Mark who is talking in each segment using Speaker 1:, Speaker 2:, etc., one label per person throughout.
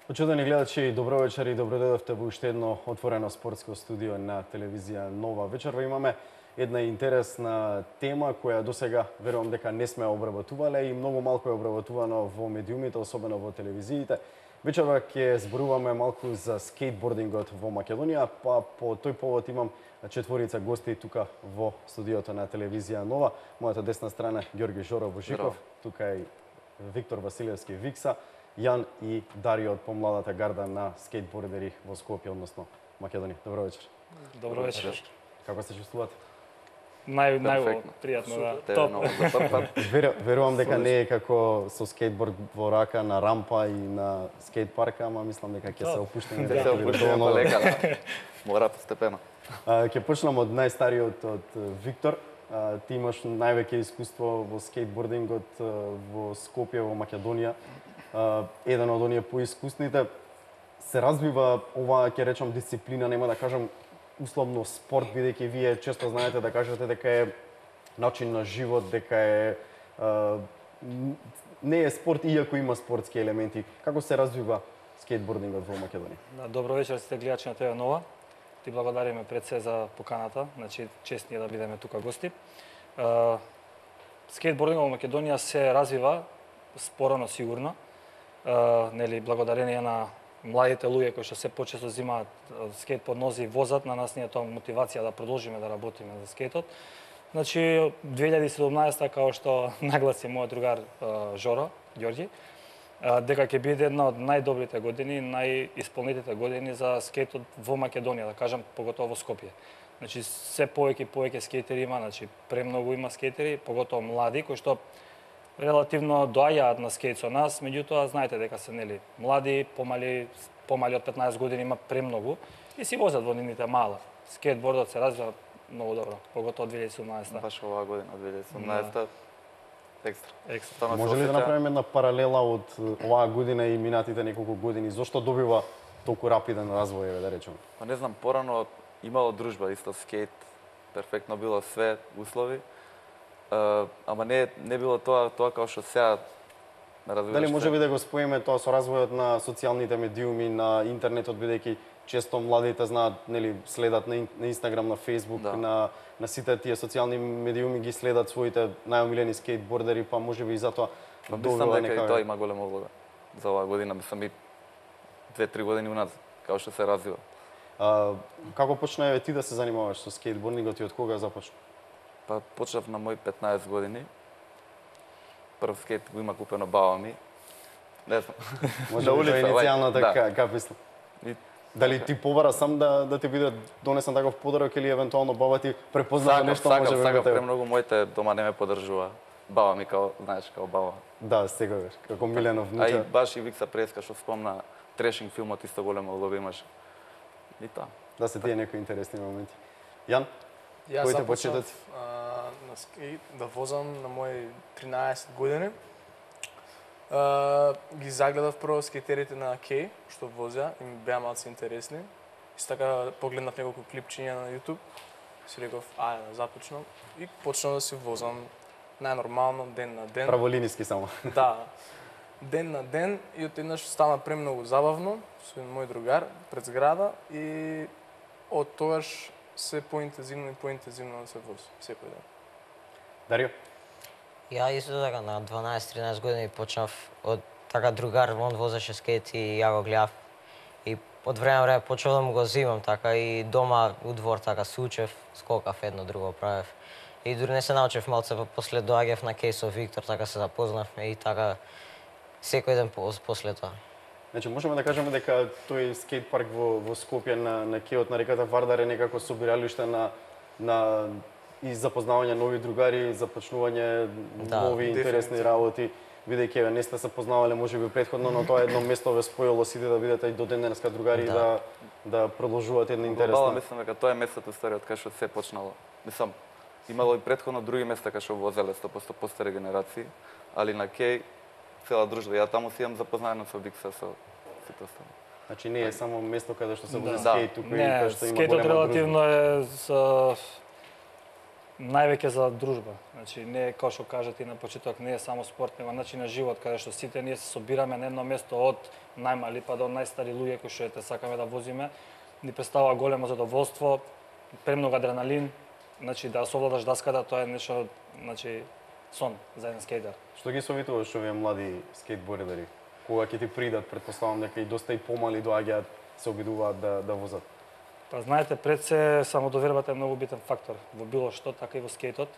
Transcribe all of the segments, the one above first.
Speaker 1: Почитувани гледачи, добро вечер и добродојдовте во уште едно отворено спортско студио на телевизија Нова. Вечерва имаме една интересна тема која досега верувам дека не сме обработувале и многу малку е обработувано во медиумите, особено во телевизиите. Вечерва ќе зборуваме малку за скейтбордингот во Македонија, па по тој повод имам четворица гости тука во студиото на телевизија Нова. Мојата десна страна Ѓорги Жоро Божиков, тука е Виктор Василевски Викса, Јан и Дарио од помладата гарда на скейтбордери во Скопје, односно Македонија. Добро вечер.
Speaker 2: Добро вечер.
Speaker 1: Како се чувствувате?
Speaker 2: Пријатно, да. Топ.
Speaker 1: Верувам дека не е како со скейтборд во рака на рампа и на скейт парка, ама мислам дека ќе се опуштиме.
Speaker 3: Ќе се опуштиме полека, да. Мора постепено.
Speaker 1: Ќе почнам од најстариот, од Виктор. Ти имаш највеќе искуство во скейтбордингот во Скопје, во Македонија. Еден од оние поискусните. Се развива оваа, ќе речам, дисциплина, нема да кажам условно спорт, бидејќи вие често знаете да кажете дека е начин на живот, дека е не е спорт иако има спортски елементи. Како се развива скейтбордингот во Македонија?
Speaker 2: Добро вечер, сте гледачи на ТВ Нова. Ти благодариме пред се за поканата, значи чест ни е да бидеме тука гости. Скейтбордингот во Македонија се развива споро, но сигурно. Нели благодарение на младите луѓе кои што се почесто земаат скейт под нозе и возат, на нас ни е тоа мотивација да продолжиме да работиме за скейтот. Значи 2017 како што нагласи мојот другар Жоро Ѓорги, дека ќе биде една од најдобрите години, најисполнетите години за скейтот во Македонија, да кажам, поготово во Скопје. Значи се повеќе и повеќе скейтери има, значи премногу има скейтери, поготово млади кои што релативно доаѓаат на скејт со нас, меѓутоа знаете дека се нели млади, помали од 15 години има премногу и си возат во нивните мала. Скейтбордот се развива многу добро, поготово 2017.
Speaker 3: Баш оваа година 2017 екстра.
Speaker 1: Може ли да направиме една паралела од оваа година и минатите неколку години? Зошто добива толку рапиден развој, да речеме?
Speaker 3: Па не знам, порано имало дружба, исто скејт, перфектно било све услови. Ама не било тоа како што сега развиваш.
Speaker 1: Дали може би да го споиме тоа со развојот на социјалните медиуми, на интернетот, бидејќи често младите знаат, нели, следат на Инстаграм, на Фејсбук,
Speaker 3: да.
Speaker 1: на сите тие социјални медиуми ги следат своите најомилени скейтбордери, па може би и затоа
Speaker 3: мислам дека и тоа има голема улога за оваа година, мислам и 2-3 години уназад, како што се развива.
Speaker 1: Како почна ти да се занимаваш со скейтбордингот и од кога започна?
Speaker 3: Па почнав на мои 15 години. Прв скейт го има купено баба ми. Не знам.
Speaker 1: Може би тоа иницијалната каписла. Дали ти побара сам да ти биде донесен таков подарок или евентуално баба ти препознава нешто може би?
Speaker 3: Сакам премногу, моите дома не ме поддржува. Баба ми као, знаеш, као баба.
Speaker 1: Да, секогаш, како милено внуче.
Speaker 3: А и баш и Викса Преска што спомна, трешинг филмот исто голема улога имаше. И тоа.
Speaker 1: Да се тие некои интересни моменти. Јан?
Speaker 4: Јас започнав на скејт да возам на мои 13 години. Ги загледав прво скејтерите на Кеј, што возеа, и ми беа малку интересни. Исто така погледнав неколку клипчиња на YouTube. Си реков, ајде да започнам. И почнав да си возам најнормално, ден на ден.
Speaker 1: Праволиниски само.
Speaker 4: Да. Ден на ден и одеднаш стана премногу забавно со мој другар пред зграда и од тогаш се поинтензивно да се вози секој ден.
Speaker 1: Дарио?
Speaker 5: Ја исто така на 12-13 години почнав од така другар, он возеше скејт и ја го гледав. И од време на време почнав да му го земам така и дома у двор така се учев, скокав едно друго правев. И дури не се научев малце, па после доаѓав на Кеј со Виктор, така се запознавме и така секој ден после тоа.
Speaker 1: Значи, можеме да кажеме дека тој скејт парк во Скопје на Кејот на реката Вардар е некако собиралиште на и запознавање нови другари, започнување нови интересни работи, бидејќи не сте се познавале можеби претходно, но тоа едно место ве спојило сите да бидете и до ден денеска другари и да продолжувате една интересна.
Speaker 3: Глобално мислам дека тоа е местото стари од кај што се почнало. Мислам, имало и претходно други места кај што возеле 100% постари генерации, али на Кеј цела дружба. Ја таму си имам запознаено со Викса, со сите останали.
Speaker 1: Значи не е само место каде што се вози скејт, туку и
Speaker 2: кај
Speaker 1: кај што има
Speaker 2: скејтот
Speaker 1: голема
Speaker 2: релативно е највеќе за дружба. Значи не е како што кажете на почеток, не е само спорт, него начин на живот каде што сите ние се собираме на едно место од најмали па до најстари луѓе кои што сакаме да возиме. Ни представува големо задоволство, премног адреналин, значи да совладаш даската, тоа е нешто, значи сон за еден скейтер.
Speaker 1: Што ги советуваш овие млади скейтбордери? Кога ќе ти придат, претпоставам дека и доста и помали доаѓаат, се обидуваат да возат.
Speaker 2: Па знаете, пред се самодовербата е многу битен фактор во било што, така и во скейтот.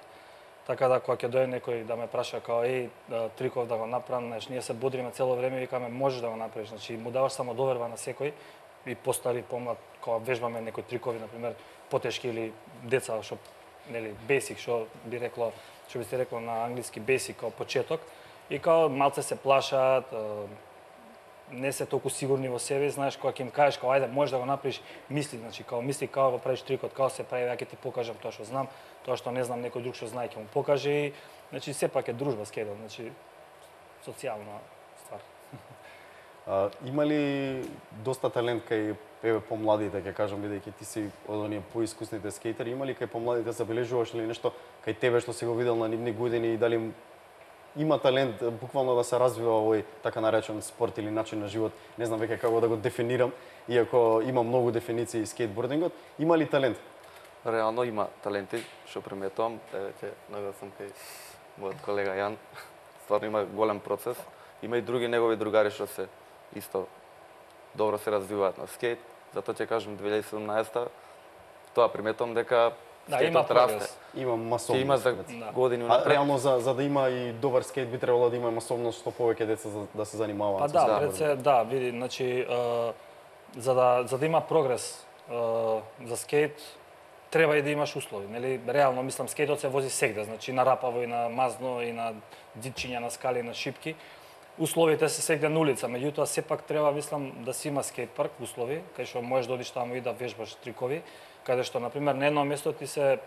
Speaker 2: Така да кога ќе дојде некој да ме праша као триков да го направам, знаеш, ние се бодриме цело време и викаме можеш да го направиш, значи му даваш самодоверба на секој и постари, помлад, кога вежбаме некои трикови, например, потешки или деца што нели basic, што би рекло, што би се рекло на англиски basic као почеток и као малце се плашат, не се толку сигурни во себе, знаеш, кога ќе им кажеш као ајде можеш да го направиш, мисли као го правиш трикот, као се прави, ја ќе ти покажам тоа што знам, тоа што не знам некој друг што знае ќе му покаже и значи сепак е дружба скейтот, значи социјална ствар.
Speaker 1: Има ли доста талент кај помладите, ќе кажам, бидејќи ти си од оние поискусните скейтери, има ли кај помладите забележуваш ли нешто кај тебе што си го видел на нивни години и дали има талент буквално да се развива овој така наречен спорт или начин на живот, не знам веќе како да го дефинирам, иако има многу дефиниции скейтбордингот, има ли талент?
Speaker 3: Реално има таленти, што приметувам, веќе нагласам кај мојот колега Јан. Стварно има голем процес. Има и други негови другари што се исто добро се развиваат на скейт. Затоа ќе кажам 2017-та тоа приметувам дека скейтот расте.
Speaker 1: Има масовност.
Speaker 3: Има за години
Speaker 1: напред. Реално за да има и добар скейт би требало да има масовност што повеќе деца да се занимаваат.
Speaker 2: Па да, пред се види, значи за да има прогрес за скейт треба и да имаш услови, нели? Реално мислам скейтот се вози сегде, значи на рапаво и на мазно и на дичиња, на скали, на шипки. Условите се сегде на улица, меѓутоа сепак треба мислам да си има скейт парк услови, кај што можеш да одиш таму и да вежбаш трикови, каде што на пример на едно место ти се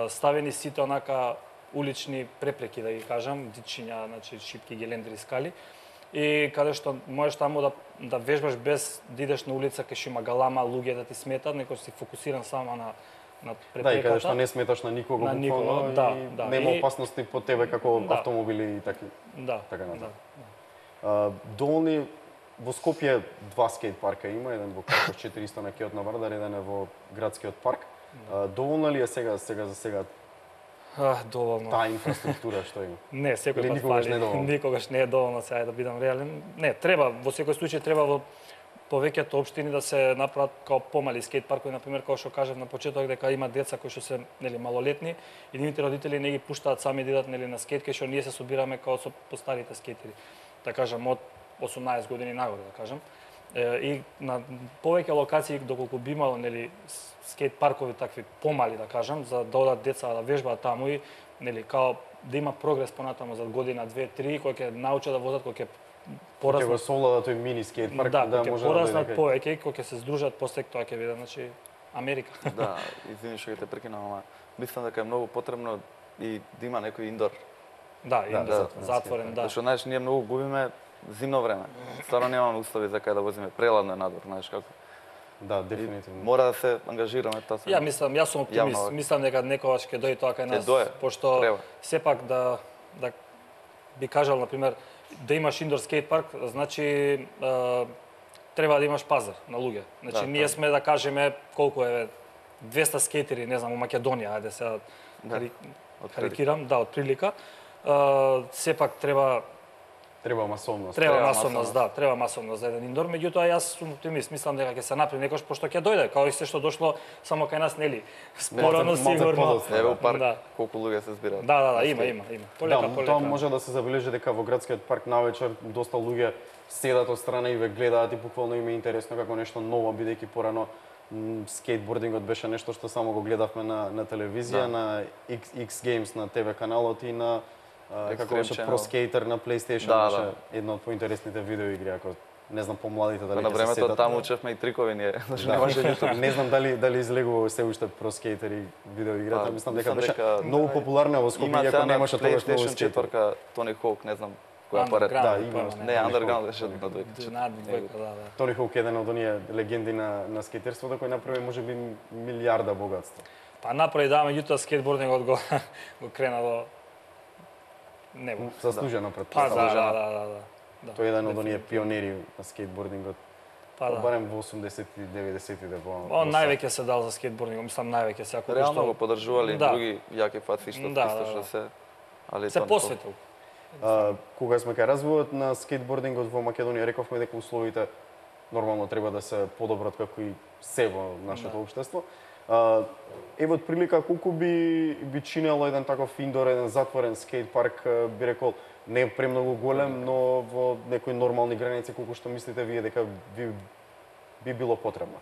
Speaker 2: ставени сите онака улични препреки да ги кажам, дичиња, значи шипки, гелендри, скали. И каде што можеш таму да вежбаш без да идеш на улица кај што има галама, луѓе да ти сметат, некој си фокусиран само на препреката.
Speaker 1: Да, и каде што не сметаш на никого, буквално,
Speaker 2: да,
Speaker 1: нема опасности по тебе како автомобили и така.
Speaker 2: Да.
Speaker 1: Така натаму. Долни во Скопје два скейт парка има, еден во Карпош 400 на Кеот на Вардар, еден е во градскиот парк. Доволна ли е сега за сега
Speaker 2: доволно.
Speaker 1: таа инфраструктура што има?
Speaker 2: Не, секој пат фали. Никогаш не е доволно, сега да бидам реален. Не, треба, во секој случај треба во повеќето општини да се направат као помали скейт паркови, на пример, како што кажав на почеток дека има деца кои што се нели малолетни и нивните родители не ги пуштаат сами да идат нели на скейт, кај што ние се собираме као со постарите скейтери. Да кажам од 18 години нагоре, да кажам. И на повеќе локации доколку би имало нели скейт паркови такви помали да кажам за да одат деца да вежбаат таму и нели као да има прогрес понатаму за година 2-3 кога ќе научат да возат, кога ќе пораснат.
Speaker 1: Ќе го совладат тој мини скейт парк
Speaker 2: да
Speaker 1: може
Speaker 2: да пораснат повеќе кога ќе се здружат после тоа ќе биде значи Америка.
Speaker 3: Да, извини што ќе те прекинам, ама мислам дека е многу потребно и да има некој индор.
Speaker 2: Да, затворен, да.
Speaker 3: Зашто знаеш ние многу губиме зимно време. Стварно немаме услови за кај да возиме, преладно е надвор, знаеш како.
Speaker 1: Да, дефинитивно.
Speaker 3: Мора да се ангажираме тоа.
Speaker 2: Јас сум оптимист. Мислам дека некогаш ќе дојде тоа кај нас, пошто сепак да би кажал на пример да имаш индор скейт парк, значи треба да имаш пазар на луѓе. Значи ние сме да кажеме колку е 200 скейтери, не знам, во Македонија, ајде сега карикирам, од прилика. Сепак треба
Speaker 1: масовност.
Speaker 2: Треба масовност за еден индор, меѓутоа јас сум оптимист, мислам дека ќе се направи некош пошто ќе дојде, као и се што дошло само кај нас, нели? Спорано сигурно.
Speaker 3: Еве у парк колку луѓе се збираат.
Speaker 2: Да, има. Полека.
Speaker 1: Тоа може да се забележи дека во градскиот парк навечер доста луѓе седат од страна и ве гледаат и буквално им е интересно како нешто ново, бидејќи порано скейтбордингот беше нешто што само го гледавме на телевизија, на X Games на ТВ каналот и на како беше Pro Skater на PlayStation, беше една од поинтересните видеоигри, ако не знам помладите дали
Speaker 3: на времето таму учевме и трикови ние, значи немаше ништо.
Speaker 1: Не знам дали излегува се уште Pro Skater и видеоиграта, мислам дека беше многу популарна во Скопје, иако немаше тогаш многу скейтери.
Speaker 3: PlayStation 4 Тони Хоук, не знам која поред.
Speaker 1: Да, има.
Speaker 3: Не, Underground беше на двојка.
Speaker 2: На двојка, да.
Speaker 1: Тони Хоук е еден од оние легенди на скейтерството кој направи можеби милиарда богатство.
Speaker 2: Па направи да, меѓутоа скейтбордингот го го крена во небо.
Speaker 1: Заслужено
Speaker 2: Па
Speaker 1: претпоставувам.
Speaker 2: да.
Speaker 1: Тој е еден од оние пионери на скейтбордингот.
Speaker 2: Па да.
Speaker 1: Барем во 80-ти, 90-тите
Speaker 2: Он највеќе се дал за скейтбордингот, мислам највеќе секој
Speaker 3: Реално го поддржували
Speaker 2: Да.
Speaker 3: други јаки фаци што
Speaker 2: Да,
Speaker 3: исто
Speaker 2: да,
Speaker 3: што
Speaker 2: да.
Speaker 3: се, али
Speaker 2: се
Speaker 3: тоа не
Speaker 2: посветил.
Speaker 1: Кога сме кај развојот на скейтбордингот во Македонија, рековме дека условите нормално треба да се подобрат како и се во нашето општество. Еве од прилика колку би чинело еден таков индор, еден затворен скейт парк, би рекол не премногу голем, но во некои нормални граници, колку што мислите вие дека би било потребно?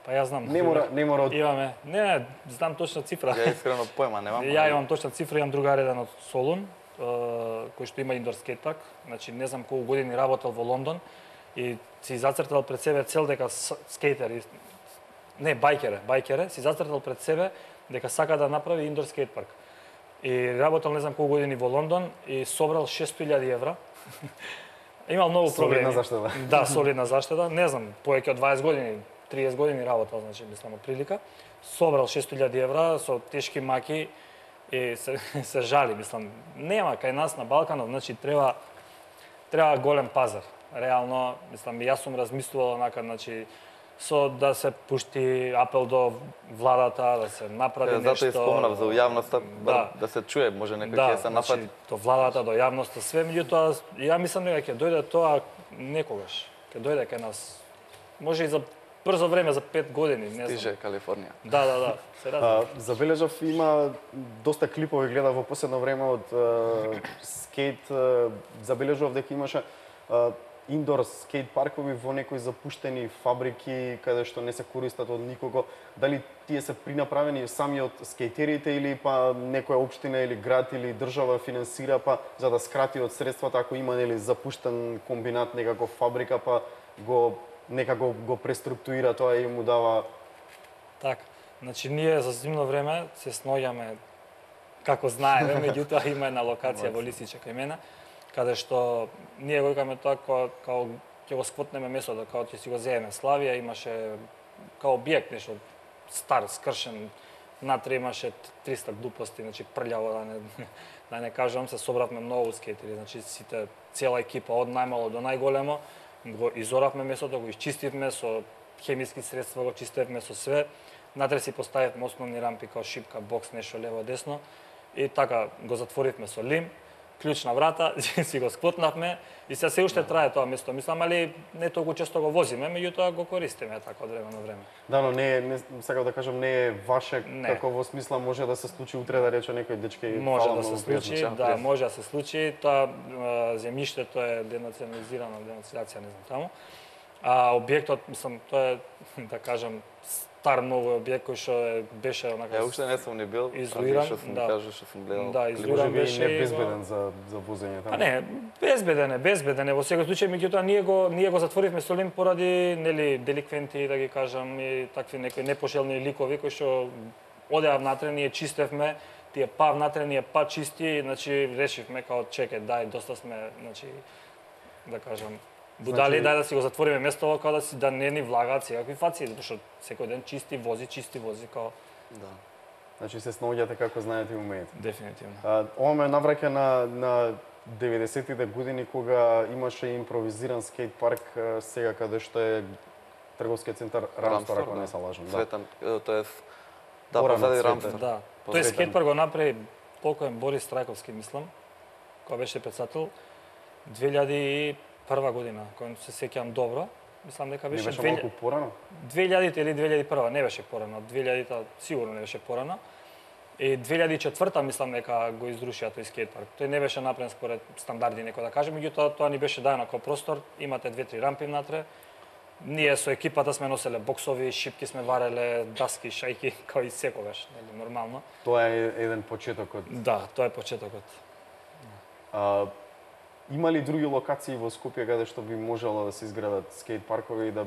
Speaker 2: Па ја знам.
Speaker 1: Не мора од...
Speaker 2: Имаме, не, знам точна цифра.
Speaker 3: Ја искрено појма немам.
Speaker 2: Ја имам точна цифра, имам другар еден од Солун, кој што има индор скейт парк. Значи не знам колку години работел во Лондон и си зацртал пред себе цел дека скейтер, не бајкере, си зацртал пред себе дека сака да направи индор скейт парк. И работел не знам колку години во Лондон и собрал 600.000 евра. Имал многу проблеми.
Speaker 1: Солидна заштеда.
Speaker 2: Да, солидна заштеда. Не знам, повеќе од 20 години, 30 години работел, значи мислам од прилика. Собрал 600.000 евра со тешки маки и се жали, мислам. Нема кај нас на Балканот, значи треба голем пазар. Реално, мислам, јас сум размислувал онака, значи со да се пушти апел до владата, да се направи нешто.
Speaker 3: Затоа и спомнав за јавноста, да се чуе, може некој ќе се напати.
Speaker 2: Значи, до владата, до јавноста, све, меѓутоа, ја мислам дека ќе дојде тоа некогаш. Ќе дојде кај нас. Може и за брзо време, за 5 години, не знам.
Speaker 3: Стиже Калифорнија.
Speaker 2: Да, се разбира.
Speaker 1: Забележав има доста клипови гледав во последно време од скейт. Забележав дека имаше индор скейт паркови во некои запуштени фабрики каде што не се користат од никого. Дали тие се принаправени сами од скейтерите или па некоја општина или град или држава финансира па за да скрати од средствата ако има нели запуштен комбинат некако фабрика па некако го преструктурира тоа и му дава.
Speaker 2: Така. Значи ние за зимно време се сноѓаме како знаеме, меѓутоа има една локација во Лисиче кај мене каде што ние го викаме тоа као ќе го сквотнеме месото, као ќе си го земеме. Славија имаше као објект нешто стар, скршен, натре имаше 300 глупости, значи прљаво да не кажам, се собравме многу скейтери, значи сите цела екипа од најмало до најголемо го изоравме месото, го исчистивме со хемиски средства, го чистевме со све. Натре си поставивме основни рампи као шипка, бокс, нешто лево десно и така го затворивме со лим. Клучна врата, си го сквотнавме и се уште трае тоа место. Мислам, али не толку често го возиме, меѓутоа го користиме така од време на време.
Speaker 1: Да, но не сакав да кажам, не е ваше како во смисла може да се случи утре да рече некој дечке
Speaker 2: може да се случи, да, може да се случи. Тоа земјиштето е денационализирано, денацилација, не знам таму. А објектот, мислам, тоа е да кажам стар многу објект кој што беше онака.
Speaker 3: Ја уште не сум ни бил,
Speaker 2: изолиран,
Speaker 3: што сум кажал што сум гледал.
Speaker 2: Да, изолиран беше.
Speaker 1: Не безбеден за возење таму.
Speaker 2: А не, безбеден е во секој случај, меѓутоа ние го затворивме со лим поради нели деликвенти, да ги кажам, и такви некои непошелни ликови кои што одеа внатре, ние чистевме, тие па внатре, ние па чисти, значи решивме као чекај, дај, доста сме, значи да кажам, будали, дај да си го затвориме местото као да не ни влагаат секакви фаци, затоа што секој ден чисти вози као.
Speaker 3: Да.
Speaker 1: Значи се сноѓате како знаете и умеете.
Speaker 2: Дефинитивно.
Speaker 1: Ова ме навраќа на 90-тите години кога имаше импровизиран скейт парк сега каде што е трговскиот центар Рамстор, ако не се лажам.
Speaker 3: Светан, тоест да,
Speaker 1: Порано
Speaker 3: позади
Speaker 1: Светан.
Speaker 3: Рамстор.
Speaker 2: Да. Тој скейт парк го направи покоен Борис Трајковски, мислам, кој беше председател 2001 година, кој се сеќавам добро. Мислам дека беше,
Speaker 1: не беше малку порано?
Speaker 2: 2000 или 2001, не беше порано. 2000-та сигурно не беше порано. И 2004-та мислам дека го изрушија тој скейт парк. Тој не беше направен според стандарди, некој да каже, меѓутоа тоа ни беше дадено како простор, имате 2-3 рампи внатре. Ние со екипата сме носеле боксови, шипки сме вареле, даски, шајки, како и секогаш, нели, нормално.
Speaker 1: Тоа е еден почеток од...
Speaker 2: Да, тоа е почетокот.
Speaker 1: Има ли други локации во Скопје каде што би можело да се изградат скейт паркови и да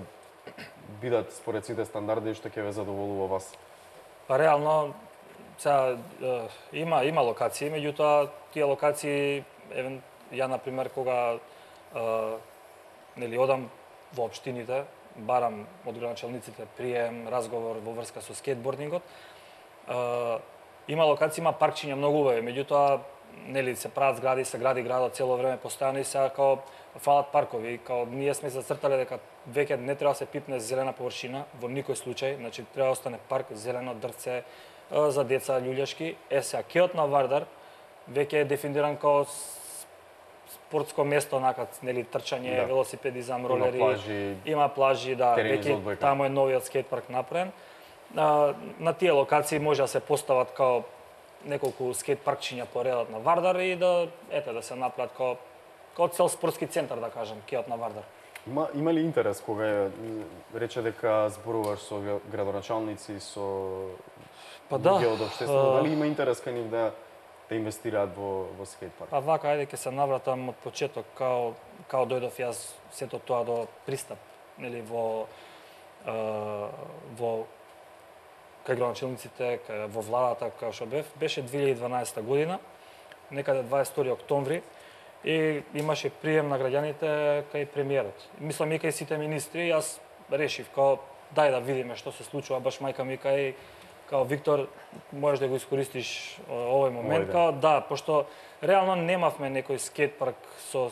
Speaker 1: бидат според сите стандарди што ќе ве задоволува вас?
Speaker 2: Па реално сега има локации, меѓутоа тие локации ја на пример кога нели одам во општините, барам од градоначалниците прием, разговор во врска со скейтбордингот, Има локации, има паркчиња многу убави, меѓутоа нели се прават згради, се гради градот цело време постојано и сега као фалат паркови, као ние сме зацртале дека веќе не треба да се пипне зелена површина во никој случај, значи треба да остане парк, зелено дрвце за деца, љуѓешки. Сега кеот на Вардар веќе е дефиниран као спортско место, онака, нели, трчање, велосипедизам, ролери, има плажи, да, веќе таму е новиот скейт парк направен. На тие локации може да се постават као неколку скейт паркчиња по редот на Вардар и да се направат као цел спортски центар, да кажем, кеот на Вардар.
Speaker 1: Има ли интерес кога рече дека зборуваш со градоначалници, со луѓе од општеството, дали има интерес кај нив да инвестираат во скейт парк?
Speaker 2: Па вака, ајде ќе се навратам од почеток, као дојдов јас сето тоа до пристап, нели, во кај градоначалниците, во владата, као што беше 2012 година, некаде 22 октомври, и имаше прием на граѓаните кај премиерот. Мислам и кај сите министри, јас решив као дај да видиме што се случува, баш мајка ми као Виктор, можеш да го искористиш овој момент, као да, пошто реално немавме некој скейт парк со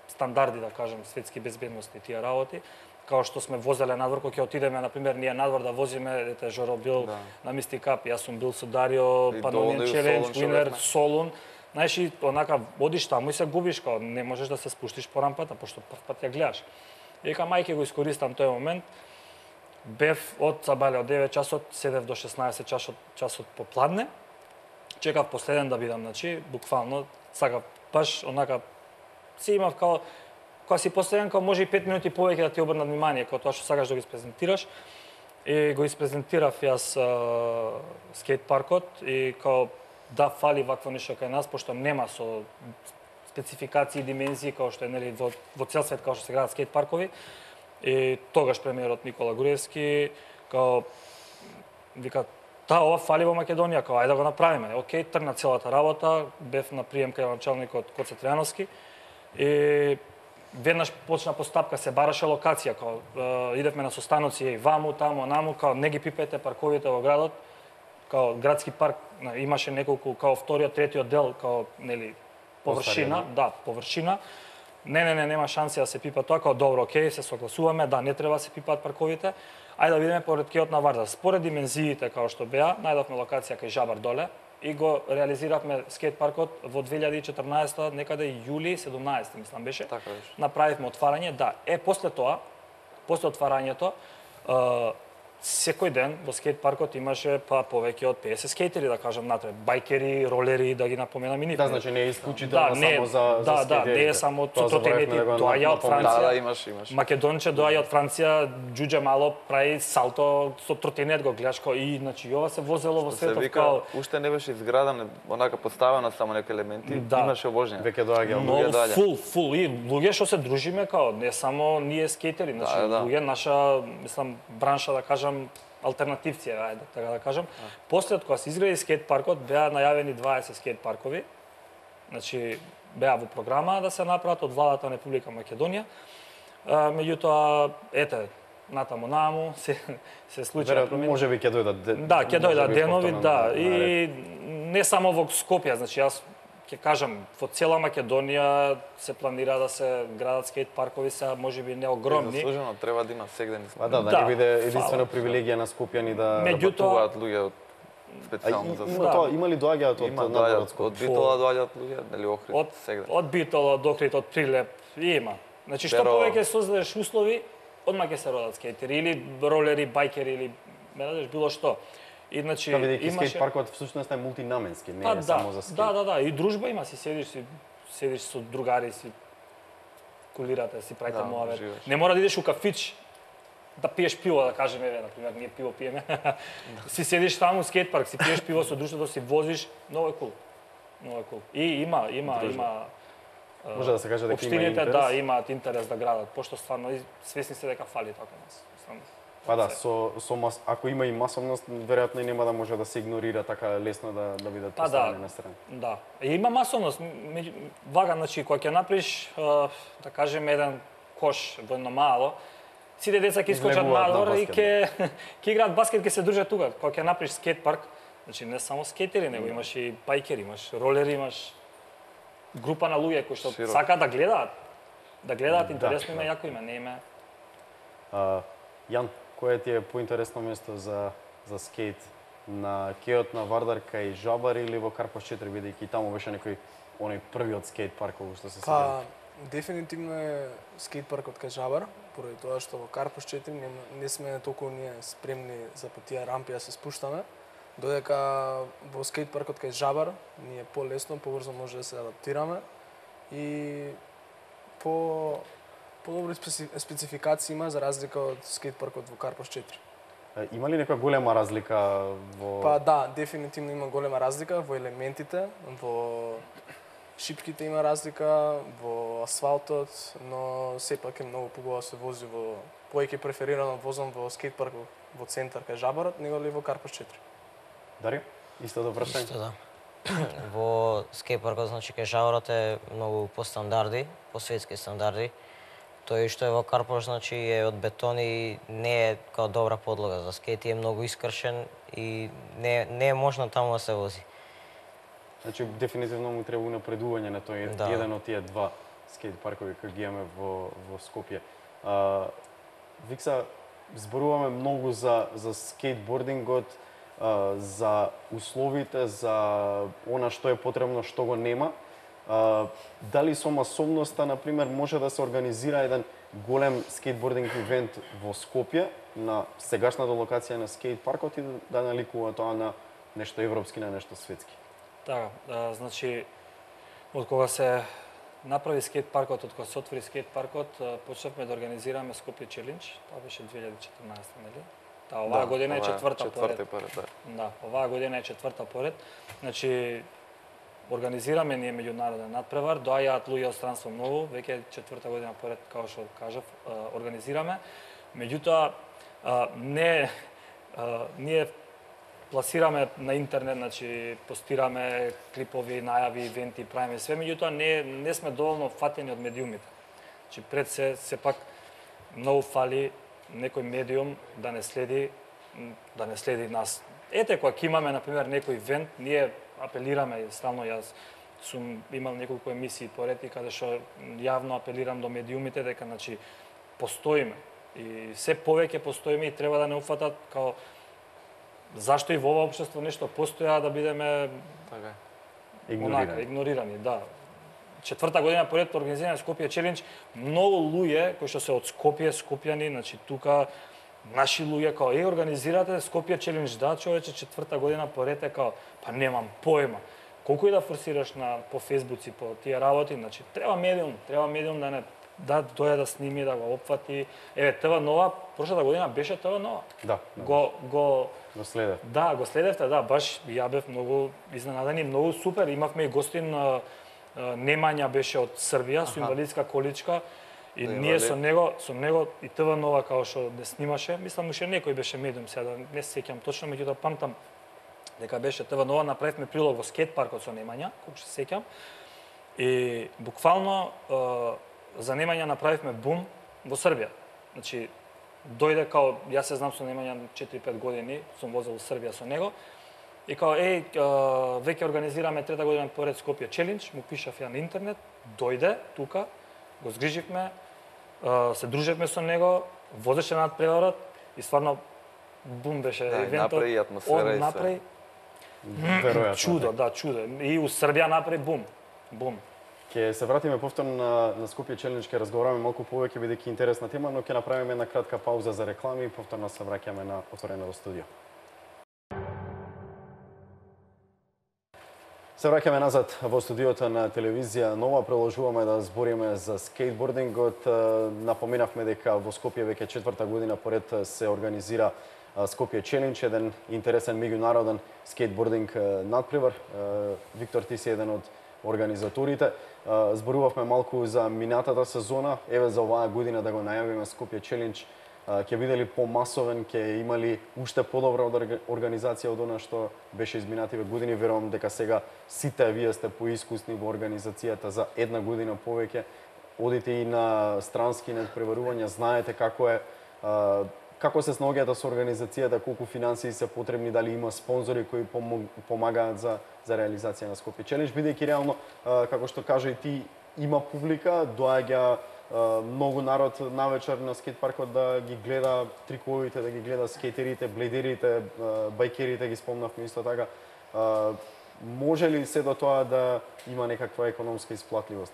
Speaker 2: стандарди, да кажем, светски безбедности тие работи, као што сме возеле надвор, кога ќе отидеме, например, ние надвор да возиме, ете, Жоро бил на Мисти Кап, јас сум бил со Дарио, Панонин Челендж, Уинер, Солун. Знаеш, и онака одиш таму и се губиш, као не можеш да се спуштиш по рампата, пошто прв пат ја гледаш. И вика, мајке го искористам тој момент, бев од Сабале од 9 часот, седев до 16 часот попладне, чекав последен да бидам, значи, буквално, сакав баш онака, си имав као, кога си последен, као може и 5 минути повеќе да ти обрнат внимание, као тоа што сакаш да го испрезентираш. И го испрезентирав јас скейт паркот и као да фали вакво нешто кај нас, пошто нема со спецификации и димензии, као што е, нели, во цел свет, као што се градат скейт паркови. И тогаш премиерот Никола Груевски као вика, ова фали во Македонија, као ајде да го направиме. Океј, тргна целата работа, бев на прием кај началникот Коце Тријановски и веднаш почна постапка, се бараше локација, као идевме на состаноци, ваму, таму, онаму, као не ги пипете парковите во градот, као градски парк имаше неколку, као вториот, третиот дел, као, нели, површина, да, површина. Не, нема шанси да се пипа тоа, као добро, окей, се согласуваме, да, не треба да се пипаат парковите. Ајде да видиме поред кеот на Вардар. Според димензиите као што беа, најдовме локација кај Жабар доле и го реализиравме скейт паркот во 2014 некаде јули 17 мислам беше.
Speaker 3: Така беше.
Speaker 2: Направивме отварање, да. После тоа, после отварањето, секој ден во скейт паркот имаше повеќе од 50 скейтери, да кажам, натре, бајкери, ролери, да ги напоменам и нив.
Speaker 1: Да, значи не е исклучително само за скейтерите.
Speaker 2: Да, не е само со тротинети, доаѓа од Франција.
Speaker 3: Да, имаш.
Speaker 2: Македонче доаѓа од Франција, џуџе мало прави салто со тротинет, го гледаш као и значи ова се возело во светот као
Speaker 3: уште не беше изграден, онака поставено само некои елементи, имаше вожња.
Speaker 1: Веќе доаѓа
Speaker 2: луѓе фул и луѓе што се дружиме као не само ние скейтери, значи луѓе наша, мислам, бранша да кажам алтернативци, ајде така да кажам. После кога се изгради скейт паркот, беа најавени 20 скейт паркови. Значи беа во програма да се направат од владата на Република Македонија. Меѓутоа, ете, натаму се случи промени.
Speaker 1: Може би ќе дојдат.
Speaker 2: Да, ќе дојдат денови, да. И не само во Скопје, значи јас ќе кажам, во цела Македонија се планира да се градат скейт паркови, се можеби не огромни.
Speaker 3: Заслужено треба да има сегдени.
Speaker 1: Да не биде единствено привилегија на скопјани да
Speaker 3: патуваат луѓе од специјално за
Speaker 1: тоа. Има ли доаѓаат од
Speaker 3: од Битола доаѓаат луѓе, нели Охрид, сегде.
Speaker 2: Од Битола, од Охрид, од Прилеп има. Значи што повеќе создадеш услови, одма ќе се родат скейтери или ролери, бајкери или било што. И значи
Speaker 1: имаше скейт паркот всушност е мултинаменски, не е само за скейт.
Speaker 2: Да, и дружба има, си седиш со другари, си кулирате, си правите муавет. Не мора да идеш у кафич да пиеш пиво, да кажеме, например, ние пиво пиеме. Си седиш таму у скейт парк, си пиеш пиво со друштвото, си возиш, многу е кул. И има
Speaker 1: може да се каже дека има интерес.
Speaker 2: Да, имаат интерес да градат, пошто стварно свесни се дека фали така нас.
Speaker 1: Па да, ако има и масовност, веројатно и нема да може да се игнорира така лесно да бидат поставени на страна.
Speaker 2: Да, има масовност. Вага, значи, кога ќе направиш, да кажеме, еден кош во едно мало, сите деца ќе искочат
Speaker 1: Излегуваат на
Speaker 2: надвор и
Speaker 1: баскет,
Speaker 2: ќе играат баскет, ќе се дружат тука. Кога ќе направиш скейт парк, значи не само скейтери, него имаш и байкери, имаш ролери, имаш група на луѓе кои што
Speaker 3: Широко.
Speaker 2: сакаат да гледаат интересно име, јако име, не име.
Speaker 1: Јан, кое ти е поинтересно место за скейт? На кеот на Вардар кај Жабар или во Карпош 4, бидејќи таму беше некој оној првиот скейт парк кој што се
Speaker 4: Па, дефинитивно е скейт паркот кај Жабар, поради тоа што во Карпош 4 не сме толку ние спремни за по тие рампи да се спуштаме, додека во скейт паркот кај Жабар ни е полесно, побрзо може да се адаптираме и подобри спецификации има за разлика од скейт паркот во Карпош 4.
Speaker 1: Има ли некоја голема разлика во...
Speaker 4: Па да, дефинитивно има голема разлика во елементите, во шипките има разлика, во асфалтот, но сепак е многу побава се вози во... Повеќе преферирано возам во скейт парк во центар кај Жабарот, него ли во Карпош 4.
Speaker 1: Дарио? Исто да прашање?
Speaker 5: Исто да. Во скейт паркот, значи кај Жабарот е многу по стандарди, по светски стандарди. Тој што е во Карпош, значи е од бетон и не е као добра подлога за скейт, е многу искршен и не е можно таму да се вози.
Speaker 1: Значи, дефинитивно му треба унапредување на тој еден од тие два скейт паркови кои ги имаме во Скопје. Викса, зборуваме многу за скейтбордингот, за условите, за она што е потребно, што го нема. Дали со масовноста, например, може да се организира еден голем скейтбординг ивент во Скопје на сегашната локација на скейт паркот и да наликува тоа на нешто европски, на нешто светски?
Speaker 2: Така, значи, од кога се направи скейт паркот, од кога се отвори скейт паркот, почнавме да организираме Скопје Челендж, тоа беше 2014, нели? Та оваа година е четврта поред. Да, оваа година е четврта поред. Значи, организираме ние меѓународен надпревар, доаѓаат луѓе од странство многу, веќе четврта година поред, како што кажав, организираме. Меѓутоа, ние пласираме на интернет, значи постираме клипови, најави, ивенти, правиме све, меѓутоа не сме доволно фатени од медиумите. Значи пред се пак многу фали некој медиум да не следи нас. Ете кога ќе имаме на пример некој ивент, ние апелираме стално, јас сум имал неколку емисии порети каде што јавно апелирам до медиумите дека значи постоиме и се повеќе постоиме и треба да не уфатат као зашто и во ова општество нешто постоја да бидеме
Speaker 3: така
Speaker 2: игнорирани, да. Четврта година поред организираме Скопје Челендж, многу луѓе кои што се од Скопје, скопјани, значи тука наши луѓе као организирате Скопје Челендж, да, човече, четврта година поред е као па немам поема. Колку и да форсираш по фејсбуци, по тие работи, значи треба медиум да дојде да сними, да го опфати. Еве ТВ Нова, прошлата година беше ТВ Нова.
Speaker 1: Да.
Speaker 2: Го
Speaker 1: следев.
Speaker 2: Да, го следевте, да, баш ја бев многу изненаден и многу супер. Имавме и гостин Немања беше од Србија со инвалидска количка и ние со него и ТВ Нова као што не снимаше, мислам уште некој беше медиум, сега не се сеќам точно, меѓутоа памтам дека беше ТВ Нова, направивме прилог во скейт паркот со Немања, колку се сеќам. И буквално за Немања направивме бум во Србија. Значи дојде као јас се знам со Немања 4-5 години, сум возел во Србија со него. И као, веќе организираме трета година поред Скопје Челендж, му пишав ја на интернет, дојде тука, го згриживме, се дружевме со него, возеше на надпреварот и стварно бум беше евентот.
Speaker 3: Направи и атмосфера и
Speaker 2: направи
Speaker 1: Веројатно.
Speaker 2: чудо. И у Србија направи бум.
Speaker 1: Ќе се вратиме повторно на Скопје Челендж, ќе разговараме малку повеќе бидејќи интересна тема, но ќе направиме една кратка пауза за реклами и повторно се враќаме на отвореното студио. Се враќаме назад во студиото на телевизија Нова, продолжуваме да збориме за скейтбордингот. Напоменавме дека во Скопје веќе четврта година поред се организира Скопје Челендж, еден интересен меѓународен скейтбординг надпревар. Виктор, ти си еден од организаторите. Зборувавме малку за минатата сезона, еве за оваа година да го најавиме Скопје Челендж. Ќе биде ли помасовен, ќе има ли уште подобра организација од она што беше изминативе години? Верувам дека сега сите вие сте поискусни во организацијата за една година повеќе. Одите и на странски надпреварувања, знаете како е Како се снаоѓате со организацијата, колку финансии се потребни, дали има спонзори кои помагаат за реализација на Скопје Челендж, бидејќи реално, како што кажа и ти, има публика, доаѓа многу народ навечер на скейт паркот да ги гледа триковите, да ги гледа скейтерите, блейдерите, бајкерите, ги спомнавме исто така. Може ли се до тоа да има некаква економска исплатливост?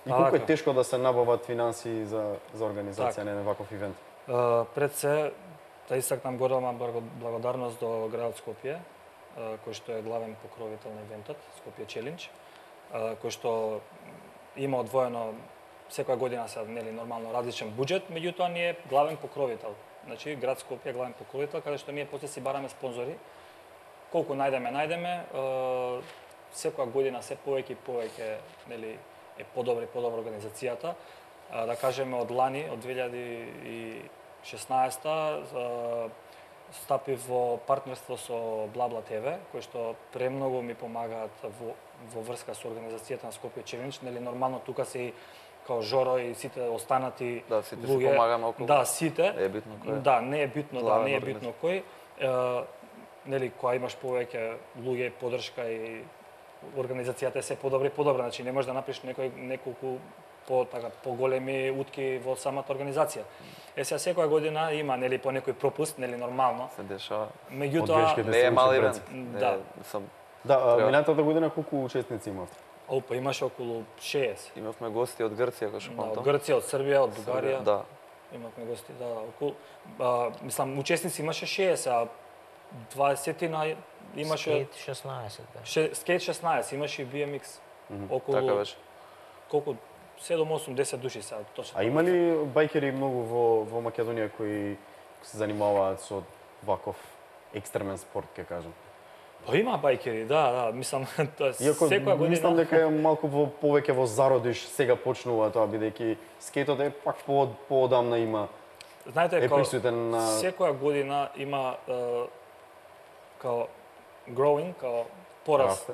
Speaker 1: И колку е тешко да се набават финансии за организација на ваков ивент?
Speaker 2: Пред се, да истакнам голема благодарност до градот Скопје, кој што е главен покровител на ивентот, Скопје Челендж, кој што има одвоено секоја година се нормално различен буџет, меѓутоа ние е главен покровител. Значи град Скопје е главен покровител, каде што ние после си бараме спонзори. Колку најдеме, секоја година се повеќе и повеќе е подобра организацијата. Да кажеме од лани, од 2016 стапив во партнерство со Блабла ТВ, кој што премногу ми помагаат во врска со организацијата на Скопје Челендж. Нормално тука се као Жоро и сите останати
Speaker 3: да, сите
Speaker 2: луѓе.
Speaker 3: си помагаме околу.
Speaker 2: Да, сите.
Speaker 3: Не е битно кој.
Speaker 2: Да, не е битно кој. Кога имаш повеќе луѓе и поддршка и организацијата е се подобра. Значи не можеш да направиш неколку поголеми утки во самата организација. Сега секоја година има по некој пропуст, нормално.
Speaker 3: Се дешава.
Speaker 2: Меѓутоа
Speaker 3: не е мал ивент.
Speaker 1: Да, минатата година колку учесници имавте?
Speaker 2: Опа, имаше околу 60.
Speaker 3: Имавме гости од Грција, кој што
Speaker 2: од Грција, од Србија, од Бугарија.
Speaker 3: Да.
Speaker 2: Имавме гости, да, околу учесници имаше 60, а 20 имаше
Speaker 5: Скейт 16 беше.
Speaker 2: Скейт 16, имаше и BMX. Околу
Speaker 3: така беше.
Speaker 2: Колку 7-8-10 души сега точно.
Speaker 1: А има ли бајкери многу во Македонија кои се занимаваат со ваков екстремен спорт, ќе кажам?
Speaker 2: Па има бајкери, да, мислам, тоа секоја година.
Speaker 1: Мислам дека е малку повеќе во зародиш сега почнува тоа, бидејќи скейтот е пак поодамна има.
Speaker 2: Знаете,
Speaker 1: присутен на
Speaker 2: секоја година има као growing, као пораст,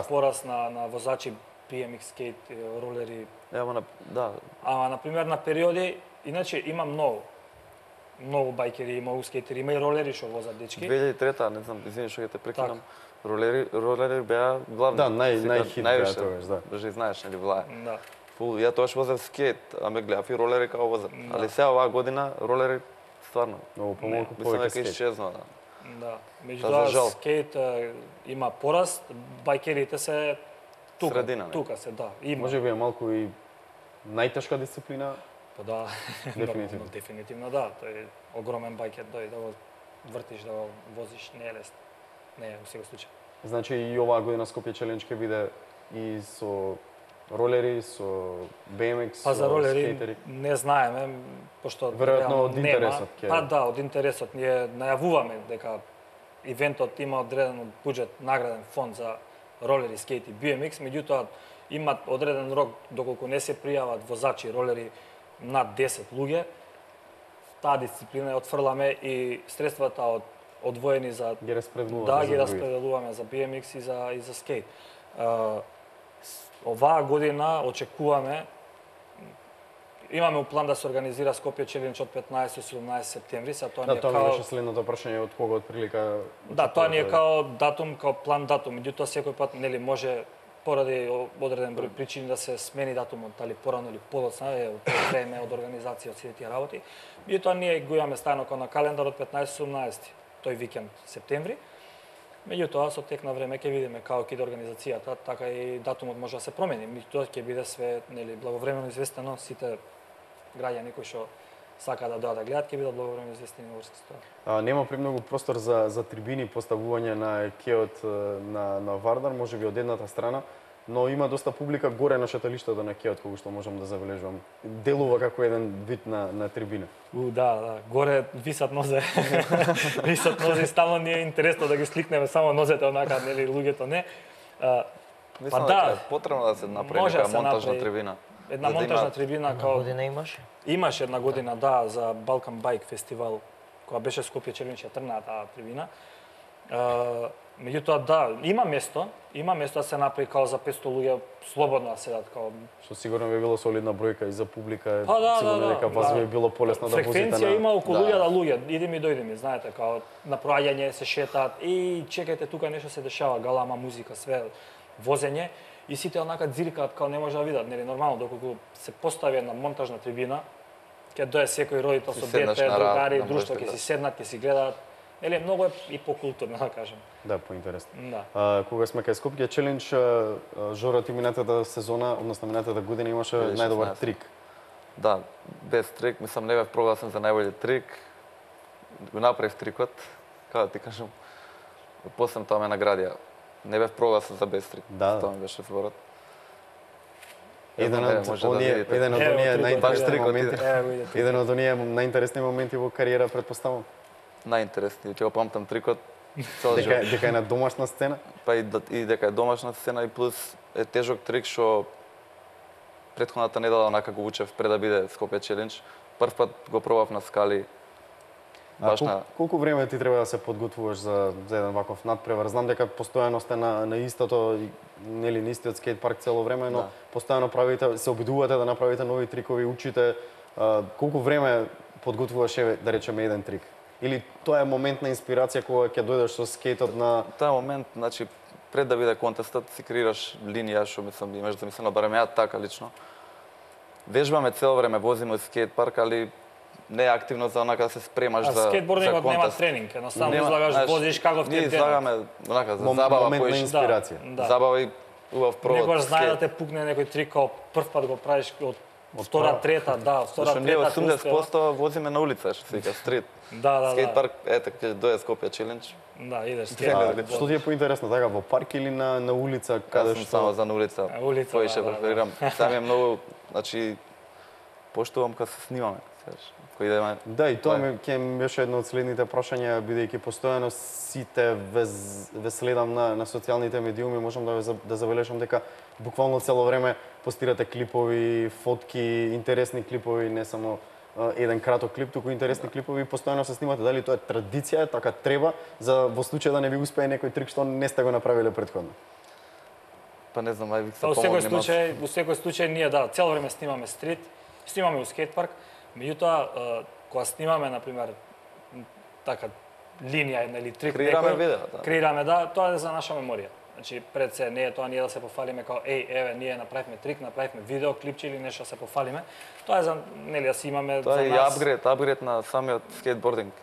Speaker 2: пораст на возачи BMX скейт, ролери.
Speaker 3: Да.
Speaker 2: Ама на пример на периоди, иначе има многу бајкери, многу скейтери, има и ролери што возат дечки.
Speaker 3: 2003-та, не знам, извини што ќе те прекинам. Ролери беа главни.
Speaker 1: Да, најхит беа тогаш, да.
Speaker 3: Даже знаеш, нели влае.
Speaker 2: Да.
Speaker 3: Ја тогаш возев скейт, а ме гледав и ролери како возат. Али сега оваа година ролери стварно
Speaker 1: многу помалку повеќе скейт.
Speaker 3: Исчезнува, да.
Speaker 2: Да. Меѓутоа скейт има пораст, бајкерите се тука.
Speaker 3: Средина,
Speaker 2: тука се, да. Има.
Speaker 1: Може би е малку и најтешка дисциплина.
Speaker 2: Па да.
Speaker 1: Дефинитивно.
Speaker 2: Дефинитивно да. Тој е огромен бајкет, да го вртиш, да го возиш, не е лесно. Не е во секој случај.
Speaker 1: Значи и оваа година Скопје Челендж ќе биде и со ролери, со BMX,
Speaker 2: па за ролери
Speaker 1: скейтери.
Speaker 2: Не знаеме, пошто
Speaker 1: веројатно од интересот ќе.
Speaker 2: Па да, од интересот ние најавуваме дека ивентот има одреден буџет, награден фонд за ролери, скейт и BMX, меѓутоа имат одреден рок доколку не се пријават возачи ролери над 10 луѓе. Таа дисциплина ја отфрламе и средствата одвоени за
Speaker 1: ги распределуваме.
Speaker 2: Да, ги распределуваме за BMX и за скейт. Оваа година очекуваме, имаме у план да се организира Скопје Челендж од 15 до 17 септември, тоа
Speaker 1: ни е тоа беше следното прашање од кога од прилика.
Speaker 2: Да, тоа ни е као датум, као план датум, меѓутоа секој пат нели може поради одреден број причини да се смени датумот, дали порано или подоцна, од време, од организација, од сите тие работи. Меѓутоа ние го имаме ставено на календар од 15-18 тој викенд септември. Меѓутоа со тек на време ќе видиме како ќе иде организацијата, така и датумот може да се промени. Меѓутоа ќе биде све нели благовремено известено, сите граѓани кои што сака да дојдат да гледат ќе бидат благовремено известени во врска со тоа.
Speaker 1: Нема премногу простор за трибини, поставување на кеот на Вардар, можеби од едната страна, но има доста публика горе на шеталиштето на кеот, кога што можам да забележувам. Делува како еден вид на трибина.
Speaker 2: Да, горе висат нозе. Висат нозе, стално ни е интересно да ги сликнеме само нозете онака, нели луѓето не.
Speaker 3: Мислам дека е потребно да се направи нека монтажна трибина.
Speaker 2: Една монтажна трибина
Speaker 5: као година имаше?
Speaker 2: Имаше една година, да, за Балкан Байк фестивал, која беше Скопје Челендж ја тргнаа таа трибина. Меѓутоа да, има место да се направи као за 500 луѓе слободно да седат као.
Speaker 1: Што сигурно би било солидна бројка и за публика,
Speaker 2: Да,
Speaker 1: сигурно дека вас би било полесно да возите на...
Speaker 2: Фреквенција има околу 1000 луѓе, идеме и дојдеме, знаете, као на проаѓање се шетаат, чекајте тука нешто се дешава, галама музика, све возење и сите онака дзиркаат као не може да видат, нели нормално доколку се постави една монтажна трибина, ќе дое секој родител со дете, другари, друштво ќе си седнат, ќе си гледаат. Нели многу е и покултурно, да кажем.
Speaker 1: Да, поинтересно.
Speaker 2: Да.
Speaker 1: Кога сме кај Скопје Челендж, Жоро, ти минатата сезона, односно минатата година имаше најдобар трик.
Speaker 3: Да, без трик, мислам не бев прогласен за најбољи трик. Го направив трикот, како да ти кажам, после тоа ме наградија. Не бев прогласен за без трик.
Speaker 1: Да.
Speaker 3: Тоа ми беше зборот.
Speaker 1: Еден од оние најинтересни моменти. Еден од оние најинтересни моменти во кариера, претпоставам.
Speaker 3: Најинтересни, ќе го памтам трикот цел живот.
Speaker 1: Дека е на домашна сцена?
Speaker 3: Па и дека е домашна сцена и плюс е тежок трик што претходната недела онака го учев пред да биде Скопје Челендж. Прв пат го пробав на скали.
Speaker 1: Колку време ти треба да се подготвуваш за еден ваков надпревар? Знам дека постојано сте на истото, нели на истиот скејт парк цело време, но постојано правите, се обидувате да направите нови трикови, учите. Колку време подготвуваш, да речеме, еден трик? Или тоа е момент на инспирација кога ќе дојдеш со скејтот на...
Speaker 3: Тоа е момент, значи, пред да биде контестот, си креираш линија, што мислам, имаш замислено, барем ја така лично. Вежбаме цело време, возиме од скејт парк, али не е активно за онака да се спремаш за контест.
Speaker 2: Скејтбордингот нема тренинг, едноставно излагаш, возиш каков ти е денот.
Speaker 3: Ние излагаме онака за забава,
Speaker 1: момент на инспирација.
Speaker 3: Забава и убав провод.
Speaker 2: Некојаш знае да те пукне некој трик, као прв пат го правиш од втора, трета, да, втора, трета.
Speaker 3: Ние 80% возиме на улица, што се вика стрит.
Speaker 2: Да.
Speaker 3: Скејт парк, ете, ќе дое Скопје Челендж.
Speaker 2: Да, идеш скејт.
Speaker 1: Што ти е поинтересно, така, во парк или на улица, каде што...
Speaker 3: Само за на улица.
Speaker 2: Улица,
Speaker 3: Кој ќе преферирам. Сами е многу, значи, поштувам кога се снимаме. Кој идеме...
Speaker 1: Да, и тоа ќе беше едно од следните прашања, бидејќи постојано сите ве следам на социјалните медиуми, можам да забележам дека буквално цело време постирате клипови, фотки, интересни клипови, не само еден краток клип, туку интересни клипови, постојано се снимате. Дали тоа е традиција, така треба, за во случај да не ви успее некој трик што не сте го направиле претходно?
Speaker 3: Па не знам, ај се
Speaker 2: помогне.
Speaker 3: помогнем.
Speaker 2: Во секој случај ние цело време снимаме стрит, снимаме у скејт парк. Меѓутоа, кога снимаме, например, така, линија една или трик,
Speaker 3: креираме видео,
Speaker 2: креираме, тоа е за наша меморија. Значи, пред се, не е тоа ние да се пофалиме као, еве, ние направивме трик, направивме видео, клипче или нешто се пофалиме. Тоа е за, нели, да си имаме
Speaker 3: тоа
Speaker 2: за нас...
Speaker 3: Тоа е апгрейд на самиот скейтбординг.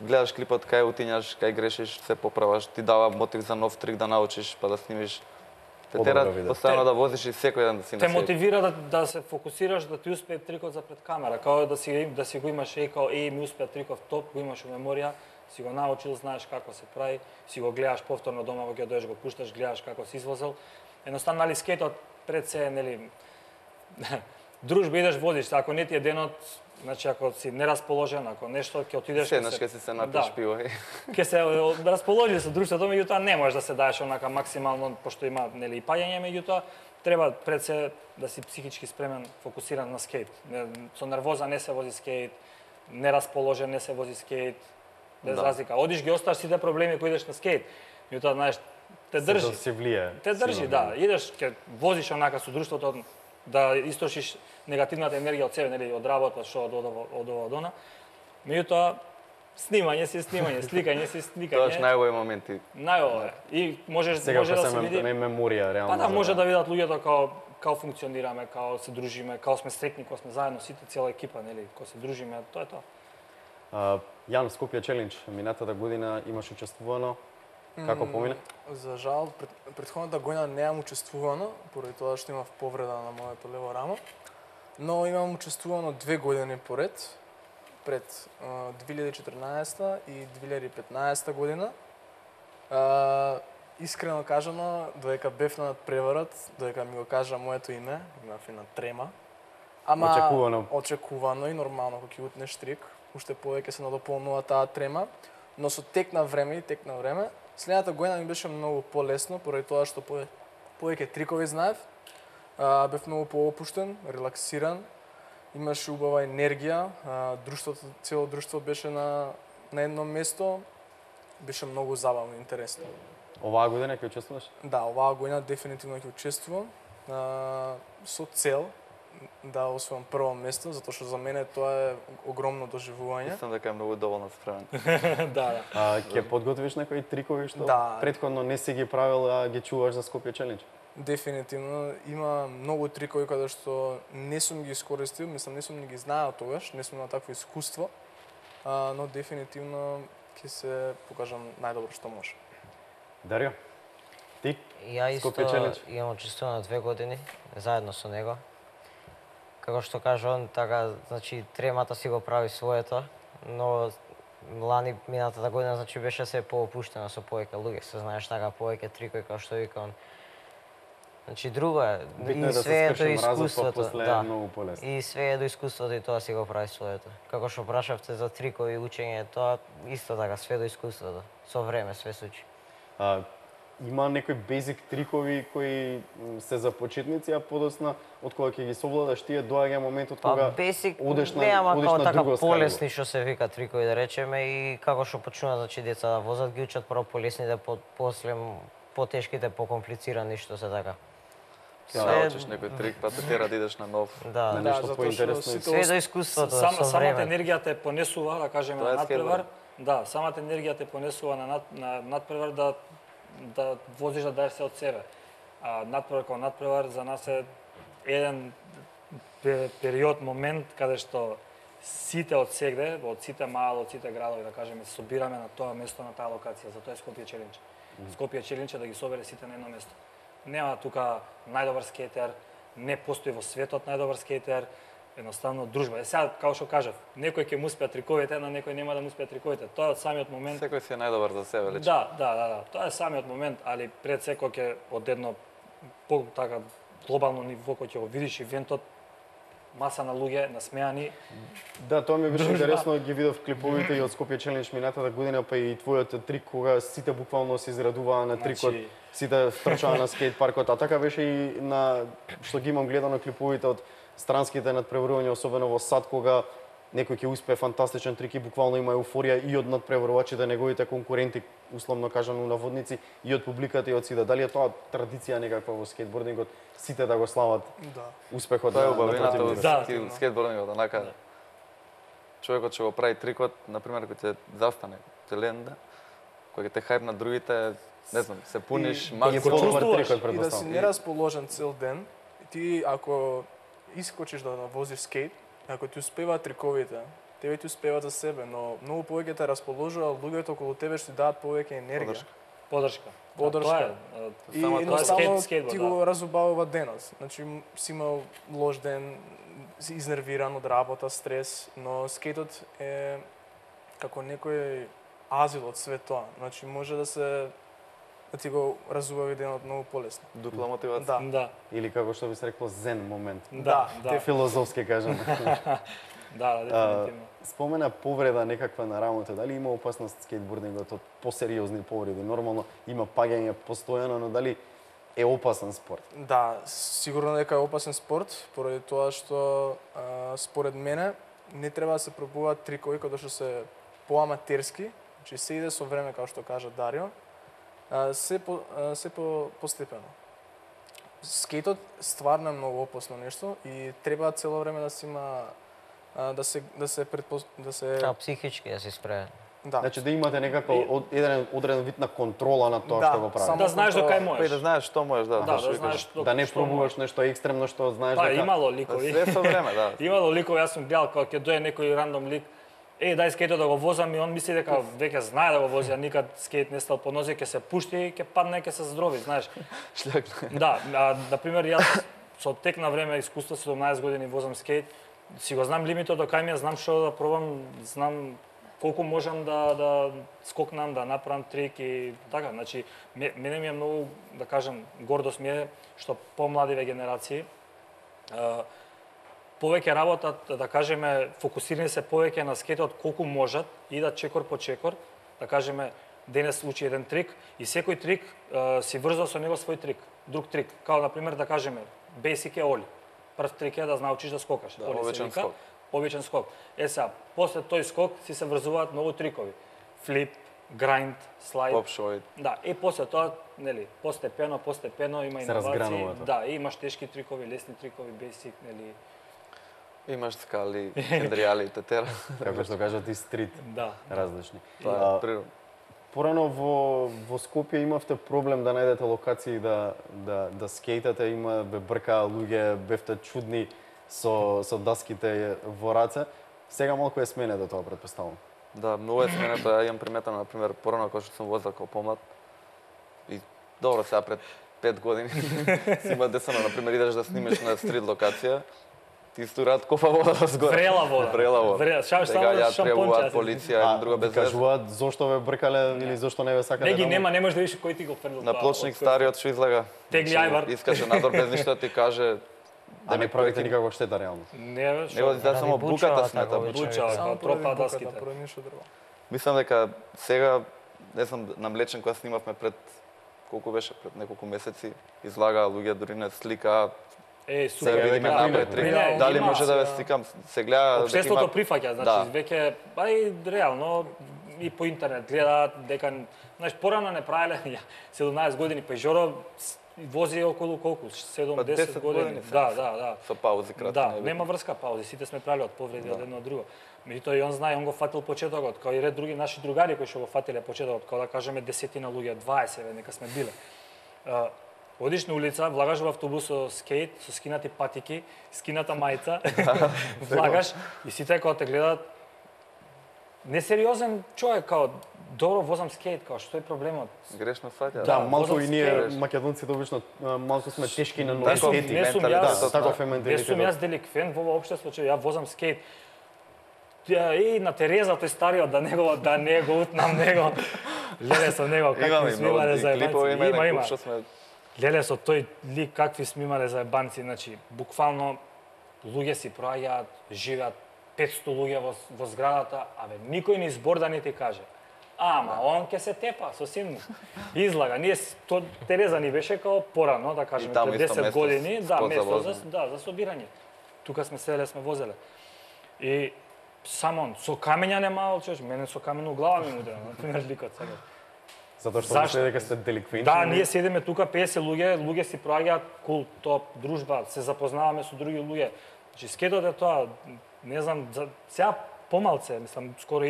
Speaker 3: Гледаш клипот, кај утињаш, кај грешиш, се поправаш, ти дава мотив за нов трик да научиш, па да снимиш. Те тера постојано да возиш и секој ден да си на
Speaker 2: Те мотивира да се фокусираш да ти успее трикот за пред камера, као да си го имаш као ми успеа трикот топ, го имаш во меморија, си го научил, знаеш како се прави, си го гледаш повторно дома кога ќе доеш го пушташ, гледаш како си извозел. Едноставно, нали, скејтот пред се, нели, дружба идеш возиш, ако не ти е денот, значи ако си нерасположен, ако нешто ќе отидеш
Speaker 3: ќе се напиш пиво.
Speaker 2: Ќе се расположи со друштвото, меѓутоа не можеш да се даеш онака максимално, пошто има, нели, и паѓање, меѓутоа треба пред се да си психички спремен, фокусиран на скејт. Со нервоза не се вози скејт, нерасположен не се вози скејт, без разлика. Одиш ги оставаш сите проблеми кои идеш на скејт. Меѓутоа, знаеш, те држи.
Speaker 1: Се влие.
Speaker 2: Те држи, да. Идеш, ќе возиш онака со друштвото, да истрошиш негативната енергија од себе, нели, од работа, што од ова, од она. Меѓутоа, снимање, сликање,
Speaker 3: Тоа е најубави моменти.
Speaker 2: Најубаво е. И може да се види...
Speaker 1: Сега меморија, реално.
Speaker 2: Па да, може да видат луѓето како функционираме, како се дружиме, како сме среќни, кога сме заедно сите, цела екипа, нели, кога се дружиме, тоа е тоа.
Speaker 1: Јан, Скопје Челендж, минатата година имаш учествувано. Како помина?
Speaker 4: За жал, претходната година неам учествувано, поради тоа што имав повреда на моето лево рамо. Но имам учествувано 2 години поред, пред 2014 и 2015 година. Искрено кажано, додека бев на надпреварот, додека ми го кажа моето име, имав една трема. Ама очекувано и нормално кога ќе утнеш трик, уште повеќе се надополнува таа трема, но со тек на време, следната година ми беше многу полесно, поради тоа што повеќе трикови знаев. Бев многу поопуштен, релаксиран, имаше убава енергија, цело друштво беше на едно место беше многу забавно и интересно.
Speaker 1: Оваа година ќе учествуваш?
Speaker 4: Да, оваа година дефинитивно ќе учествувам со цел да освојам прво место, затоа што за мене тоа е огромно доживување.
Speaker 3: Мислам дека е многу доволно спремен.
Speaker 2: Да.
Speaker 1: Ќе подготвиш некои трикови што
Speaker 4: Да.
Speaker 1: претходно не си ги правил, а ги чуваш за Скопје Челендж?
Speaker 4: Дефинитивно има многу трикови каде што не сум ги искористил, мислам не сум ни ги знаел тогаш, не сум имал такво искуство, но дефинитивно ќе се покажам најдобро што може.
Speaker 1: Дарио, ти?
Speaker 5: Ја исто
Speaker 1: Скопје Челендж?
Speaker 5: имам учествувано 2 години заедно со него. Како што кажа он, така, значи тремата си го прави своето, но лани минатата година значи беше се поопуштено со повеќе луѓе, се знаеш така повеќе трикови како што вика он. Значи друго е,
Speaker 1: Битно е
Speaker 5: и
Speaker 1: да се
Speaker 5: све е до
Speaker 1: скрши мразот, па
Speaker 5: искуството,
Speaker 1: после е
Speaker 5: да.
Speaker 1: многу полесно.
Speaker 5: И све е до искуството и тоа си го прави своето. Како што прашавте за трикови учење, тоа исто така све до искуството. Со време све се учи.
Speaker 1: Има некои базик трикови кои се за почетници, а подоцна од кога ќе ги совладаш тие доаѓа моментот кога
Speaker 5: бесик
Speaker 1: одеш на
Speaker 5: нема
Speaker 1: одеш
Speaker 5: како
Speaker 1: на
Speaker 5: така
Speaker 1: друго скалево.
Speaker 5: полесни што се вика трикови да речеме и како што почнуваат значи деца да возат ги учат прво полесните, после потешките, покомплицирани што се така.
Speaker 3: Ја научиш некој трик, па те тера да идеш на нов.
Speaker 5: Да,
Speaker 1: на
Speaker 5: да.
Speaker 1: нешто
Speaker 4: затоа
Speaker 1: поинтересно.
Speaker 4: што
Speaker 5: Све до искуството, со
Speaker 2: Самата
Speaker 5: време.
Speaker 2: енергија те понесува, да кажеме,
Speaker 3: Тоа е
Speaker 2: на надпревар.
Speaker 3: скейтборд.
Speaker 2: Да, самата енергија те понесува на надпревар да возиш да даеш се од себе. А надпревар како надпревар за нас е еден период, момент каде што сите од сегде, од сите мало, од сите градови, да кажеме, се собираме на тоа место, на таа локација. Затоа е Скопје Челендж. Скопје Челендж е да ги собере сите на едно место. Нема тука најдобар скейтер, не постои во светот најдобар скейтер, едноставно дружба. Е сега, како што кажав, некој ќе му успеат триковите, на некој нема да му успеат триковите. Тоа е од самиот момент.
Speaker 3: Секој си е најдобар за себе лично.
Speaker 2: Да. Тоа е самиот момент, али пред секој ќе од едно по така глобално ниво кој ќе го видиш ивентот, маса на луѓе насмеани.
Speaker 1: Да, тоа ми беше
Speaker 2: Дружба.
Speaker 1: интересно, ги видов клиповите и од Скопје Челендж минатата година, па и твојот трик кога сите буквално се израдуваа на трикот,
Speaker 2: Значи-
Speaker 1: сите трчаа на скейт паркот, а така беше и на што ги имам гледано клиповите од странските надпреварувања, особено во САД кога некој ќе успее фантастичен трик и буквално има еуфорија и од надпреварувачите, неговите конкуренти, условно кажано наводници, и од публиката и од сите. Дали е тоа традиција некаква во скейтбордингот, сите да го слават
Speaker 4: Да.
Speaker 1: успехот
Speaker 3: Тоа е
Speaker 1: на
Speaker 3: убавината од
Speaker 1: противниците?
Speaker 2: Да.
Speaker 3: скейтбордингот, онака. Човекот што го прави трикот, на пример, кој ќе застане, ќе ленда, кој ќе те хајпна другите, не знам, се пуниш,
Speaker 1: Кој
Speaker 3: максимум.
Speaker 1: е подобар
Speaker 2: чувствуваш
Speaker 1: трикот,
Speaker 4: И да си
Speaker 1: предпоставам.
Speaker 4: неразположен цел ден, ти ако искочиш да возиш скейт, ако ти успеваат триковите, тебе ти успеваат за себе, но многу повеќе те расположува, луѓето околу тебе што ти дадат повеќе енергија.
Speaker 3: Поддршка.
Speaker 2: Подршка.
Speaker 4: Подршка.
Speaker 2: Тоа е,
Speaker 4: И
Speaker 3: Само тоа е
Speaker 4: едноставно
Speaker 2: скейтборд,
Speaker 4: ти
Speaker 2: да.
Speaker 4: го разубавува денот. Значи си имал лош ден, си изнервиран од работа, стрес, но скейтот е како некој азил од све тоа. Значи може да ти го разубави денот многу полесно.
Speaker 3: Дупла мотивација.
Speaker 4: Да.
Speaker 2: Да,
Speaker 1: Или како што би се рекло зен момент.
Speaker 2: да.
Speaker 1: Филозофски кажам.
Speaker 2: Да, дефинитивно.
Speaker 1: Спомена повреда некаква на рамото, дали има опасност скейтбордингот од посериозни повреди? Нормално има паѓање постојано, но дали е опасен спорт?
Speaker 4: Да, сигурно дека е опасен спорт, поради тоа што според мене не треба да се пробуваат трикови кои што се поаматерски, значи се иде со време како што кажа Дарио, се постепено. Скейтот стварно е многу опасно нешто и треба цело време да се има да се
Speaker 5: Треба психички да се спреме.
Speaker 4: да.
Speaker 1: Значи да имате некако еден одреден вид на контрола на тоа
Speaker 4: Да,
Speaker 1: што го правите.
Speaker 4: само
Speaker 2: Да знаеш до
Speaker 4: контрола.
Speaker 2: кај
Speaker 3: Па и
Speaker 2: можеш.
Speaker 3: да знаеш што можеш, да.
Speaker 2: Да,
Speaker 3: што
Speaker 2: да
Speaker 3: викаш.
Speaker 2: знаеш што.
Speaker 1: Да не
Speaker 2: што
Speaker 1: пробуваш
Speaker 2: можеш.
Speaker 1: нешто екстремно што знаеш
Speaker 2: Па,
Speaker 1: дека
Speaker 2: имало
Speaker 3: Па
Speaker 2: ликови.
Speaker 3: све со време, да.
Speaker 2: Имало ликови, јас сум гледал кога ќе дојде некој рандом лик, дај скейтот да го возам и он мисли дека веќе знае да го вози, а никад скейт не стал по нозе, ќе се пушти и ќе падне и ќе се здрови, знаеш.
Speaker 3: Шљакна.
Speaker 2: Да, на пример јас со тек на време искуство 17 години возам скейт, си го знам лимитот до кај ми, знам што да пробам, знам колку можам да скокнам, да направам трик и така. Значи, мене ми е многу, да кажам, гордост ми е што помладиве генерации повеќе работат, да кажеме, фокусирани се повеќе на скейтот колку можат, идат чекор по чекор, да кажеме, денес учи еден трик и секој трик си врзал со него свој трик, друг трик. Као, например, да кажеме, basic е оли. Прв трик е да научиш да скокаш.
Speaker 3: Да,
Speaker 2: Оли се
Speaker 3: обичен
Speaker 2: вика.
Speaker 3: скок.
Speaker 2: Обичен скок. Сега, после тој скок си се врзуваат многу трикови. Флип, grind, slide.
Speaker 3: Попшој.
Speaker 2: Да, и после тоа, нели, постепено има
Speaker 1: Се
Speaker 2: иновации.
Speaker 1: разгранува тоа.
Speaker 2: Да, и имаш тешки трикови, лесни трикови, basic, нели.
Speaker 3: Имаш скали, хендријали, тетера.
Speaker 1: Како што кажат и стрит
Speaker 2: Да.
Speaker 1: различни.
Speaker 3: Тоа е природно.
Speaker 1: Порано во Скопје имавте проблем да најдете локации да скейтате, бе бркаа луѓе, бевте чудни со даските во раце. Сега малку е сменето тоа, претпоставувам.
Speaker 3: Да, многу е сменето. Ја имам приметено, например, порано кога што сум возел како помлад. И добро, сега пред 5 години си има десено, например, идеш да снимеш на стрит локација, ти стураат кофа вода згоре.
Speaker 2: Врела вода.
Speaker 3: Врела вода.
Speaker 2: Сега
Speaker 3: Сега ја
Speaker 2: шампонче.
Speaker 3: пријавуваат полиција и друга
Speaker 1: ти
Speaker 3: без веза.
Speaker 1: кажуваат зошто ве бркале или зошто не ве сакате?
Speaker 2: Не ги
Speaker 1: таму?
Speaker 2: нема, не можеш да видиш кој ти го фрлил.
Speaker 3: На плочник стариот што излага.
Speaker 2: Тегли
Speaker 3: Значи,
Speaker 2: ајвар.
Speaker 3: Искаше надор без ништо да ти каже.
Speaker 1: А не правите никаква штета реално.
Speaker 2: Не,
Speaker 3: Него
Speaker 2: што?
Speaker 3: да само
Speaker 5: Ради
Speaker 3: буката
Speaker 5: бучава,
Speaker 3: смета.
Speaker 5: така,
Speaker 2: Бучава,
Speaker 4: Само
Speaker 2: тропа
Speaker 4: поради
Speaker 2: даските.
Speaker 4: буката, поради ништо друго.
Speaker 3: Мислам дека сега, не знам, на Млечен кога снимавме пред колку беше, пред неколку месеци, излагаа луѓе дури не слика.
Speaker 2: Е,
Speaker 3: Се
Speaker 2: супер.
Speaker 3: видиме
Speaker 2: да,
Speaker 3: напред.
Speaker 2: не,
Speaker 3: Дали
Speaker 2: има.
Speaker 3: може да ве сликам? Се гледа дека
Speaker 2: Општеството
Speaker 3: има
Speaker 2: прифаќа, значи
Speaker 3: Да.
Speaker 2: веќе и реално и по интернет гледаат дека знаеш порано не правеле 17 години Peugeot вози околу колку 7-10
Speaker 3: 10
Speaker 2: години.
Speaker 3: години,
Speaker 2: Да.
Speaker 3: со паузи кратки.
Speaker 2: Да,
Speaker 3: не
Speaker 2: нема врска паузи, сите сме правили од повреди од едно од друго. Меѓутоа и он знае, он го фатил почетокот, као и ред други наши другари кои што го фатиле почетокот, као да кажеме десетина луѓе, 20 нека сме биле. Одиш на улица, влагаш во автобус со скейт, со скинати патики, скината мајца, влагаш и сите кога те гледаат несериозен човек, као добро возам скейт, као што е проблемот?
Speaker 3: Грешно сваќа.
Speaker 1: Да, малку
Speaker 2: возам
Speaker 1: и ние
Speaker 2: скейт.
Speaker 1: македонците обично малку сме тешки на
Speaker 3: Не сум-
Speaker 1: носкети.
Speaker 2: не сум
Speaker 3: менталитет,
Speaker 2: јас-
Speaker 1: Да, таков е
Speaker 2: Не сум
Speaker 1: менталитетот.
Speaker 2: јас деликвент во ова општество, че ја возам скейт. И на Тереза тој стариот да не го утнам него. Леле со него
Speaker 3: Имаме
Speaker 2: какви
Speaker 3: и
Speaker 2: сме
Speaker 3: многу
Speaker 2: имале
Speaker 3: и клипови,
Speaker 2: заебанци.
Speaker 3: има еден куп што сме
Speaker 2: Леле со тој лик какви сме имале заебанци, значи буквално луѓе си проаѓаат, живеат 500 луѓе во зградата, абе никој ни збор да не ти каже. Ама он ќе се тепа со син му. Излага. Ние Тереза ни беше као порано, да кажеме,
Speaker 3: таму
Speaker 2: пред
Speaker 3: исто
Speaker 2: 10
Speaker 3: место,
Speaker 2: години, да,
Speaker 3: спот за
Speaker 2: место
Speaker 3: возење.
Speaker 2: за собирање. Тука сме седеле, сме возеле. И само со камења нема, човек, мене со камен у глава ми удара, например, ликот сега.
Speaker 1: Затоа што
Speaker 2: Зашто?
Speaker 1: мислите дека сте деликвенти?
Speaker 2: Да, ние седиме тука 50 луѓе си проаѓаат кул, топ, дружба, се запознаваме со други луѓе. Значи скетот е тоа, не знам, сега помалце, мислам, скоро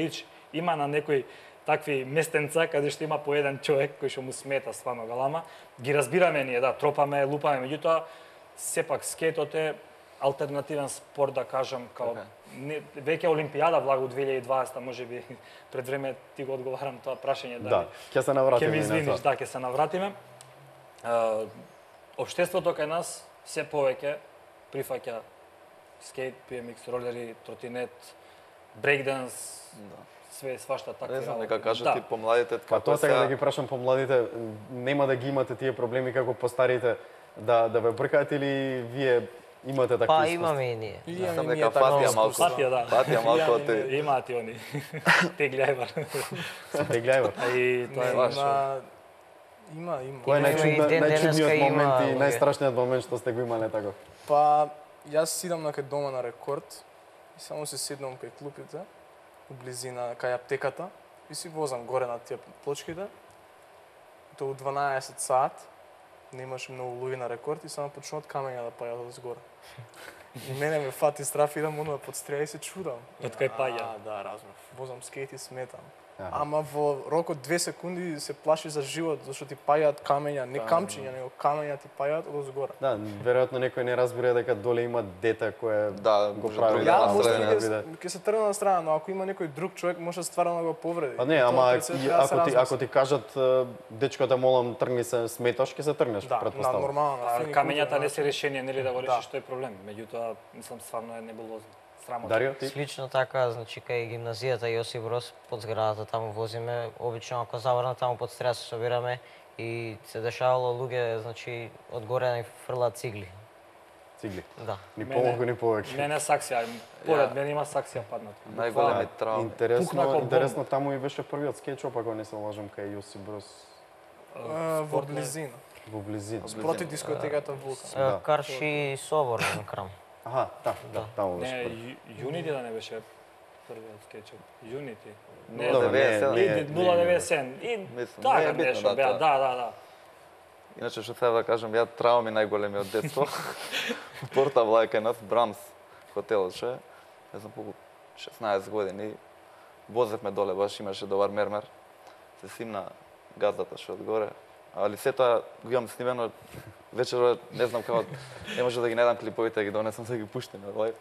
Speaker 2: има на некои такви местенца каде што има по еден човек кој што му смета стварно галама. Ги разбираме ние, да, тропаме, лупаме, меѓутоа сепак скетот е алтернативен спорт, да кажам, као веќе Олимпијада влага у 2020, можеби пред време ти го одговарам тоа прашање
Speaker 1: Да, ќе се навратиме.
Speaker 2: ќе ми
Speaker 1: и на
Speaker 2: извиниш,
Speaker 1: тоа.
Speaker 2: да, ќе се навратиме. Општеството кај нас се повеќе прифаќа скейт, BMX, ролери, тротинет, брейкданс, све свашта такви
Speaker 3: Не знам,
Speaker 2: работи.
Speaker 3: нека кажат
Speaker 2: Да.
Speaker 3: и помладите
Speaker 1: Па тоа сега да ги прашам помладите, нема да ги имате тие проблеми како постарите да ве бркаат или вие имате такви
Speaker 5: Па
Speaker 1: искуства?
Speaker 5: имаме и ние.
Speaker 3: Мислам
Speaker 4: ние
Speaker 3: дека
Speaker 4: такво
Speaker 3: патија малку.
Speaker 4: искуство.
Speaker 2: Патија, да.
Speaker 3: Патија малку од те.
Speaker 2: Имаат и они. Тегли ајвар.
Speaker 1: Теглјајвар.
Speaker 2: А и тоа е
Speaker 3: Баш.
Speaker 4: Има.
Speaker 1: Кој е
Speaker 5: Има и ден
Speaker 1: најчудниот
Speaker 5: денеска има
Speaker 1: момент и
Speaker 5: луѓе.
Speaker 1: најстрашниот момент што сте го имале таков?
Speaker 4: Па, јас сидам на кај дома на рекорд и само се седнам кај клупите, у близина кај аптеката и си возам горе на тие плочките. Тоа у 12 саат не имаше многу луѓе на рекорд и само почнуваат камења да паѓаат од згоре. И мене ме фати страф, идам оно под стреја и се чудам.
Speaker 2: Од кај паѓа?
Speaker 4: Да, разумев. Возам скейт и сметам.
Speaker 1: Аха.
Speaker 4: Ама во рок од 2 секунди се плаши за живот, зашто ти паѓаат камења, не камчиња, него камења ти паѓаат од згоре.
Speaker 1: Да, веројатно некој не разбира дека доле има дете кое
Speaker 3: Да,
Speaker 1: го
Speaker 3: може
Speaker 1: прави.
Speaker 3: други
Speaker 1: Да,
Speaker 4: Ја
Speaker 3: да
Speaker 4: може
Speaker 3: настроени
Speaker 4: ќе се тргна на страна, но ако има некој друг човек може стварно да го повреди.
Speaker 1: Па не,
Speaker 4: И тоа
Speaker 1: ама
Speaker 4: пред се треба да се
Speaker 1: ако
Speaker 4: размисли.
Speaker 1: ти кажат дечко те молам тргни се сметаш, ќе се тргнеш,
Speaker 4: да, на
Speaker 1: претпоставам.
Speaker 4: нормално, на
Speaker 2: А
Speaker 4: фини
Speaker 2: камењата
Speaker 4: култури,
Speaker 2: не се решение, нели да го решиш
Speaker 4: Да.
Speaker 2: тој проблем. Меѓутоа, мислам стварно е небулозно. Срамотно.
Speaker 1: Дарио, ти?
Speaker 5: Слично така, значи кај гимназијата Јосип Брос под зградата таму возиме, обично ако заврна таму под стреја се собираме и се дешавало луѓе, значи одгоре да ни фрлаат цигли.
Speaker 1: Цигли.
Speaker 5: Да.
Speaker 1: Ни
Speaker 2: Мене-
Speaker 1: помалку, ни повеќе.
Speaker 2: Мене саксија, поред мене има саксија паднат.
Speaker 3: Најголеми травми.
Speaker 2: Пукна како
Speaker 1: Интересно таму и беше првиот скетчоп, ако не се лажам, кај Јосип Брос
Speaker 4: во близина,
Speaker 1: во близина.
Speaker 4: спроти дискотеката Вулкан.
Speaker 1: Да.
Speaker 5: Карши собор на крам.
Speaker 1: Аха, да, таму беше
Speaker 2: Не,
Speaker 1: први.
Speaker 2: Јунити да не беше 21 скејчот? Јуни ти?
Speaker 3: Не,
Speaker 1: Добро,
Speaker 2: 0,97. И
Speaker 3: Мислам,
Speaker 2: така
Speaker 3: не е битно,
Speaker 2: нешто беа, да.
Speaker 3: Иначе што сега да кажам, ја трауми најголеми од детство. Порта влајка нас Брамс хотелот ше. Не знам колку 16 години. Возевме доле, баш имаше добар мермер. Се симна газата што одгоре. Али се тоа го имам снимено вечерот, не знам како, не може да ги најдам клиповите, да ги донесам да ги пуштим на лајв.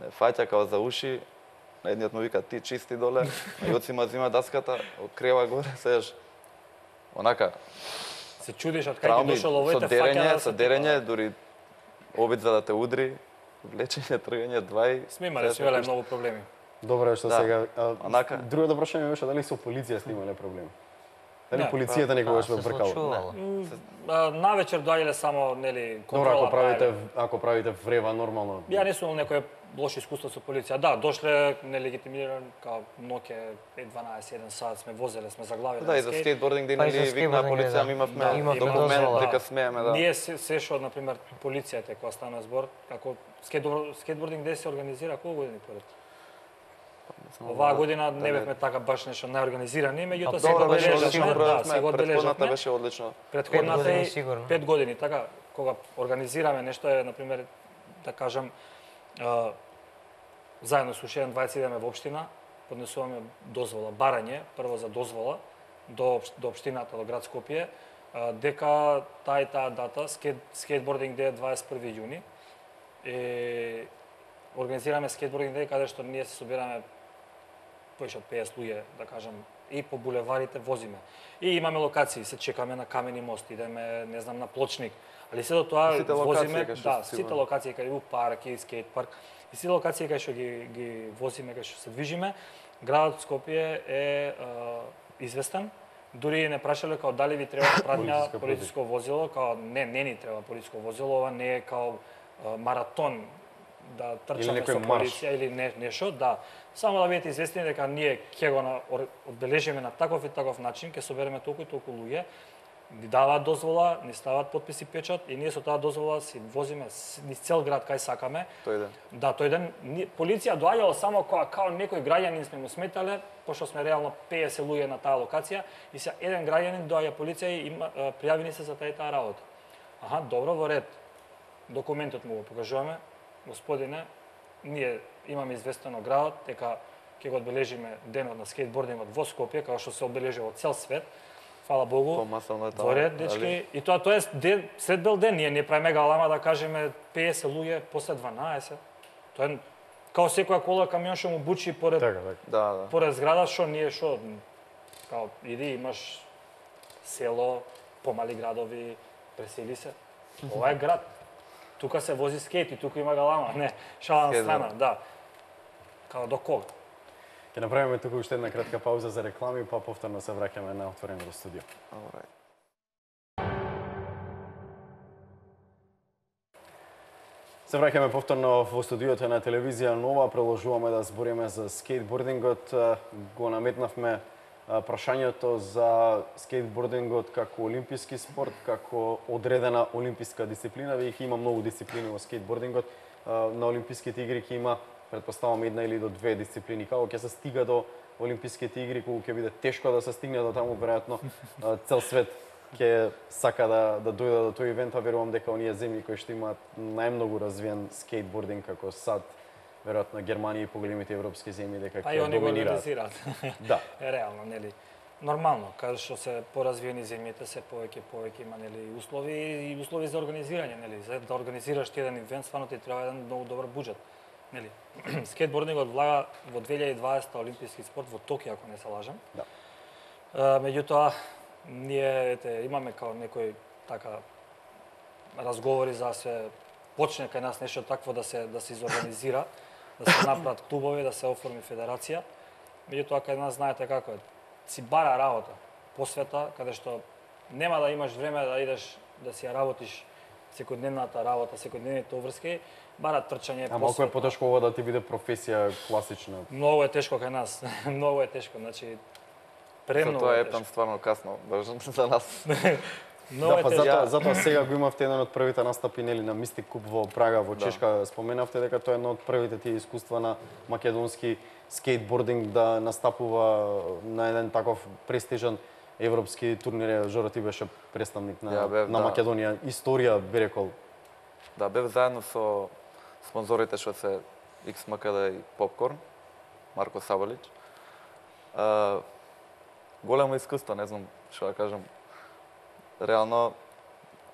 Speaker 3: Не фаќа као за уши. На едниот му вика ти чисти доле, на Јоци ма зима даската, окрева горе, седеш онака.
Speaker 2: Се чудиш од кај ти дошол овој те фаќа.
Speaker 3: Со дерење, дури обид за да те удри, влечење, тргање, двај.
Speaker 2: Сме имале многу проблеми.
Speaker 1: Добро е што
Speaker 3: Да.
Speaker 1: сега...
Speaker 3: Онака.
Speaker 1: Другото прашање беше дали со полиција сте имале проблеми? Дали
Speaker 2: Не,
Speaker 1: полицијата некогаш ве
Speaker 5: Се
Speaker 1: бркала?
Speaker 5: случувало.
Speaker 2: Навечер доаѓале само, нели,
Speaker 1: Добро,
Speaker 2: контрола.
Speaker 1: ако правите врева нормално.
Speaker 2: Ја не сум имал некој лошо искуство со полиција. Да, дошле нелегитимиран, као ноќе 5-12-1 сат сме возеле, сме заглавиле.
Speaker 3: Да, и за скейтбординг ден
Speaker 5: Па и за
Speaker 3: или викна
Speaker 5: скейтбординг,
Speaker 3: полиција,
Speaker 5: да.
Speaker 3: ми имавме
Speaker 5: Да, имате
Speaker 3: документ
Speaker 5: дозвола.
Speaker 3: дека смееме, да.
Speaker 2: Ние се што, например, полицијата кога стана збор, како скейтбординг ден се организира колку години поред? Оваа година не бевме така баш нешто наорганизирани, меѓутоа се го
Speaker 3: Добро беше
Speaker 2: одбележавме,
Speaker 3: одлично,
Speaker 2: да, се го
Speaker 3: предходната
Speaker 2: одбележавме.
Speaker 3: беше одлично.
Speaker 2: Предходната
Speaker 5: 5 години
Speaker 2: е
Speaker 5: сигурно.
Speaker 2: 5 години, така, кога организираме нешто е, например, да кажам, заедно со уште 21 во општина, поднесуваме дозвола, барање, прво за дозвола до општината, до град Скопје, дека таа и таа дата, скейтбординг ден 21 јуни, организираме скейтбординг ден каде што ние се собираме повеќе од 50 луѓе, да кажам, и по булеварите возиме. И имаме локации, се чекаме на Камени мост, идеме, не знам, на Плочник, али се до тоа
Speaker 3: Сите
Speaker 2: возиме,
Speaker 3: локации,
Speaker 2: да,
Speaker 3: сите
Speaker 2: сите локации каде у парк и скейт парк, и сите локации каде што ги возиме, каде што се движиме, градот Скопје е известен. Дури не прашале као дали ви треба пратња полициско возило, као не ни треба полициско возило, ова не е као маратон да трчаме со полиција или нешто, да. Само да бидете известни дека ние ќе го одбележиме на таков и таков начин, ќе собереме толку и толку луѓе, ни даваат дозвола, ни ставаат подпис и печат и ние со таа дозвола си возиме низ цел град кај сакаме.
Speaker 3: Тој ден.
Speaker 2: Да, тој ден полиција доаѓала само као некој граѓанин сме му сметале, пошто сме реално 50 луѓе на таа локација и се еден граѓанин доаѓа полиција и пријавени се за таа работа. Аха, добро, во ред. Документот му го покажуваме. Господине, ние имаме известено градот дека ќе го одбележиме денот на скейтбордингот во Скопје, како што се одбележува во цел свет. Фала Богу.
Speaker 3: Помасално е тоа.
Speaker 2: Во ред, дечки. И тоа е ден, сред бел ден, ние не правиме галама да кажеме 50 луѓе после 12. Тоа е као секоја кола камион што му бучи поред
Speaker 1: Така, така.
Speaker 3: Да.
Speaker 2: поред зграда, што ние што као иди имаш село, помали градови, пресели се. Ова е град. Тука се вози скейт и тука има галама. Не, шала на страна, да. Као до кога?
Speaker 1: Ќе направиме тука уште една кратка пауза за реклами, па повторно се враќаме на отвореното студио.
Speaker 3: Alright.
Speaker 1: Се враќаме повторно во студиото на телевизија Нова, продолжуваме да збориме за скейтбордингот. Го наметнавме прашањето за скейтбордингот како олимписки спорт, како одредена олимписка дисциплина. Веќе има многу дисциплини во скейтбордингот. На олимписките игри ќе има, претпоставам, една или до две дисциплини. Како ќе се стига до олимписките игри, колку ќе биде тешко да се стигне до таму, веројатно цел свет ќе сака да дојде до тој ивент, а верувам дека оние земји кои што имаат најмногу развиен скейтбординг како САД, веројатно Германија и поголемите европски земји дека
Speaker 2: Па и
Speaker 1: ќе
Speaker 2: они го
Speaker 1: доминираат.
Speaker 2: организираат.
Speaker 1: Да.
Speaker 2: Е реално, нели? Нормално, каде што се поразвиени земјите, се повеќе има нели услови за организирање, нели? За да организираш еден ивент, стварно ти треба еден многу добар буџет, нели? Скейтбордингот влага во 2020 олимписки спорт во Токио, ако не се лажам.
Speaker 1: Да.
Speaker 2: Меѓутоа, ние имаме као некој така разговори за се почне кај нас нешто такво да се изорганизира, да се направат клубови, да се оформи федерација. Меѓутоа кај нас знаете како е, си бара работа по света, каде што нема да имаш време да идеш да си ја работиш секојдневната работа, секојдневните обврски, бара трчање.
Speaker 1: А малку е потешко ова да ти биде професија класична.
Speaker 2: Многу е тешко кај нас. Многу е тешко, значи
Speaker 3: За
Speaker 2: премногу
Speaker 3: тоа
Speaker 2: е
Speaker 3: е там
Speaker 2: тешко.
Speaker 3: стварно касно, баш за нас.
Speaker 2: Многу
Speaker 1: Да,
Speaker 2: е
Speaker 1: па
Speaker 2: тежко.
Speaker 1: затоа сега го имавте еден од првите настапи нели на Мистик Куп во Прага, во Чешка. Споменавте дека тоа е едно од првите тие искуства на македонски скейтбординг да настапува на еден таков престижен европски турнир. Жоро, ти беше представник на,
Speaker 3: Ја бев,
Speaker 1: на
Speaker 3: да.
Speaker 1: Македонија. Историја би рекол.
Speaker 3: Да, бев заедно со спонзорите што се XMKD и Popcorn, Марко Савалич. Големо искуство, не знам што да кажам. Реално,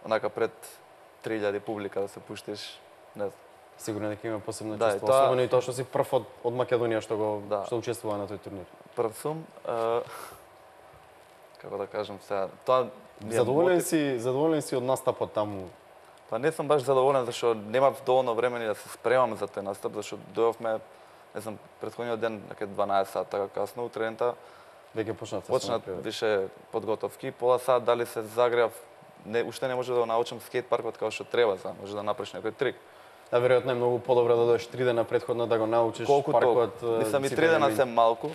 Speaker 3: онака пред 3000 публика да се пуштиш, не знам.
Speaker 1: Сигурно дека има посебно
Speaker 3: Да, и
Speaker 1: чувство,
Speaker 3: тоа-
Speaker 1: особено и тоа што си прв од Македонија
Speaker 3: Да.
Speaker 1: што учествува на тој турнир.
Speaker 3: Прв сум, како да кажам сега, тоа ми е
Speaker 1: Задоволен си од настапот таму.
Speaker 3: Па не сум баш задоволен зашто немав доволно време ни да се спремам за тој настап, зашто дојавме, не знам, претходниот ден, некаде 12 сат, така касно, утрената,
Speaker 1: Веќе почнав
Speaker 3: почнат више подготовки, пола сат дали се загреав, уште не може да го научам скейт паркот како што треба, за може да направиш некој трик.
Speaker 1: Да, веројатно е многу подобро да дојдеш 3 дена претходно да го научиш
Speaker 3: Колку
Speaker 1: паркот.
Speaker 3: толку. Мислам и 3 дена се малку.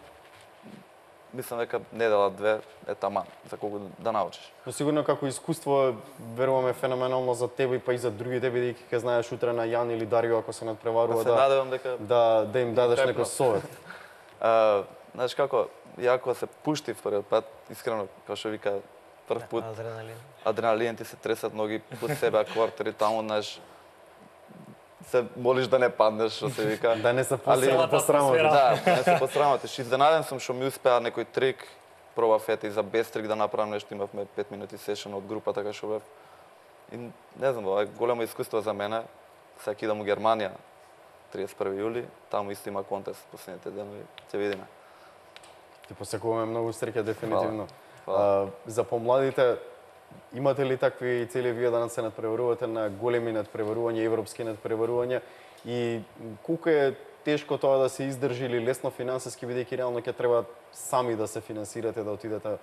Speaker 3: Мислам дека недела две е таман за колку да научиш.
Speaker 1: Но сигурно како искуство веруваме феноменално за тебе и па и за другите, бидејќи ќе знаеш утре на Јан или Дарио ако се надпреварува
Speaker 3: Се надевам дека
Speaker 1: да им дадеш
Speaker 3: Препно.
Speaker 1: некој совет.
Speaker 3: знаеш како, ја кога се пушти првиот пат, искрено, како што вика, прв пат
Speaker 5: Адреналин.
Speaker 3: адреналин ти се тресат ноги под себе, квартери таму, знаеш, се молиш да не паднеш, што се вика.
Speaker 1: Да не се
Speaker 2: Целата
Speaker 1: посрамуваш.
Speaker 2: атмосфера.
Speaker 3: Да, не се посрамуваш. Изненаден сум што ми успеа некој трик, пробав ете и за без трик да направам нешто, имавме 5 минути сешн од група, така што бев. И не знам, ова е големо искуство за мене. Сега ќе идам у Германија 31 јули, таму исто има контест последните денови, ќе видиме.
Speaker 1: Ти посекуваме многу среќа дефинитивно.
Speaker 3: Фала.
Speaker 1: За помладите имате ли такви цели вие да се надпреварувате на големи надпреварувања, европски надпреварувања и колку е тешко тоа да се издржи или лесно финансиски, бидејќи реално ќе треба сами да се финансирате да отидете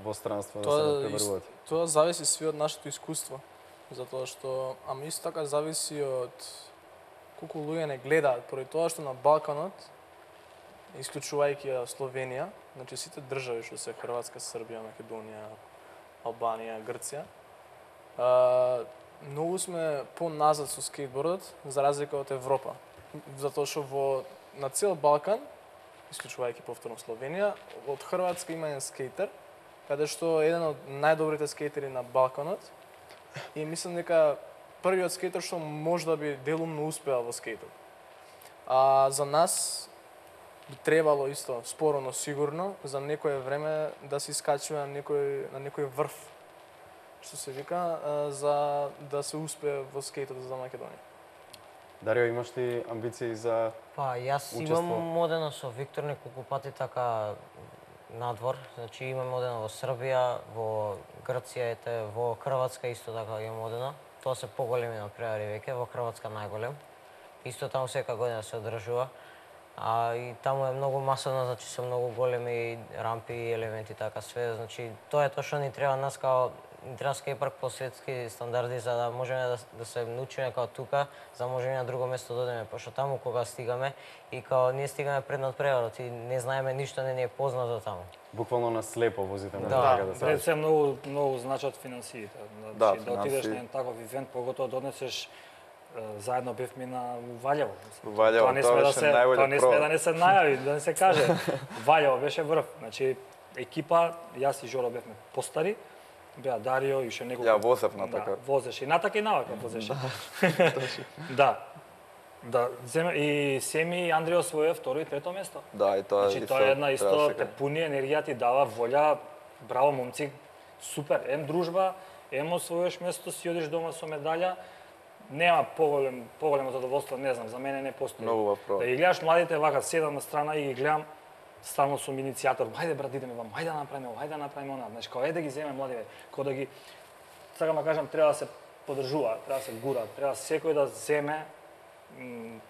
Speaker 1: во странство да се надпреварувате?
Speaker 4: Тоа зависи сви од нашето искуство. Затоа што, ама исто така зависи од колку луѓе не гледаат, поради тоа што на Балканот, исклучувајќи ја Словенија, значи сите држави што се Хрватска, Србија, Македонија, Албанија, Грција, многу сме поназад со скейтбордот за разлика од Европа. Затоа што на цел Балкан, исклучувајќи повторно Словенија, од Хрватска има еден скейтер, каде што е еден од најдобрите скейтери на Балканот и мислам дека првиот скейтер што можда би делумно успеал во скейтот. А за нас би требало исто споро но сигурно за некое време да се искачува на некој врв, што се вика, за да се успее во скейтот за Македонија.
Speaker 1: Дарио, имаш ли амбиции за
Speaker 5: Па, јас
Speaker 1: Учество.
Speaker 5: имам одено со Виктор неколку пати така надвор. Значи имам одено во Србија, во Грција, ете, во Хрватска исто така имам одено. Тоа се поголеми надпревари веќе, во Хрватска најголем. Исто таму сека година се одржува. А и таму е многу масовно, значи се многу големи рампи и елементи така све. Значи тоа е тоа што ни треба нас као ни треба скејпарк по светски стандарди за да можеме да се научиме као тука, за да можеме на друго место да одиме, пошто таму кога стигаме и као ние стигаме пред надпреварот и не знаеме ништо, не ни е познато таму.
Speaker 1: буквално на слепо возите на
Speaker 5: Да,
Speaker 1: така да се
Speaker 2: Пред
Speaker 1: каже?
Speaker 2: се многу значат финансиите.
Speaker 3: Да,
Speaker 2: Значи, да отидеш
Speaker 3: финансии.
Speaker 2: на еден таков ивент, поготово да однесеш заедно бевме на Валјево.
Speaker 3: Валјево,
Speaker 2: Тоа не
Speaker 3: тоа
Speaker 2: сме да
Speaker 3: беше
Speaker 2: се
Speaker 3: најголем
Speaker 2: тоа не сме
Speaker 3: пробав.
Speaker 2: да не се најави, да не се каже. Валјево беше врв. Значи екипа, јас и Жоро бевме постари, беа Дарио и уште неколку.
Speaker 3: Ја возев на така.
Speaker 2: Да, возеше и натака и навака возеше. Да. Да, земе и Семи и Андреј освоија второ и трето место.
Speaker 3: Да, и тоа
Speaker 2: Значи тоа е една
Speaker 3: треба
Speaker 2: исто
Speaker 3: да се
Speaker 2: те
Speaker 3: каже.
Speaker 2: пуни енергија, ти дава волја. Браво момци, супер. Ем дружба, ем освоиш место, си одиш дома со медаља. Нема поголемо задоволство, не знам, за мене не постои.
Speaker 3: Многу убав пробав.
Speaker 2: Да ги гледаш младите вака седам на страна и ги гледам, стално сум иницијатор. Хајде брат, идеме вам, хајде да направиме ова, хајде да направиме она. Знаеш, као да ги земеме младиве, као да ги сакам да кажам, треба да се поддржува, треба да се гура, треба секој да земе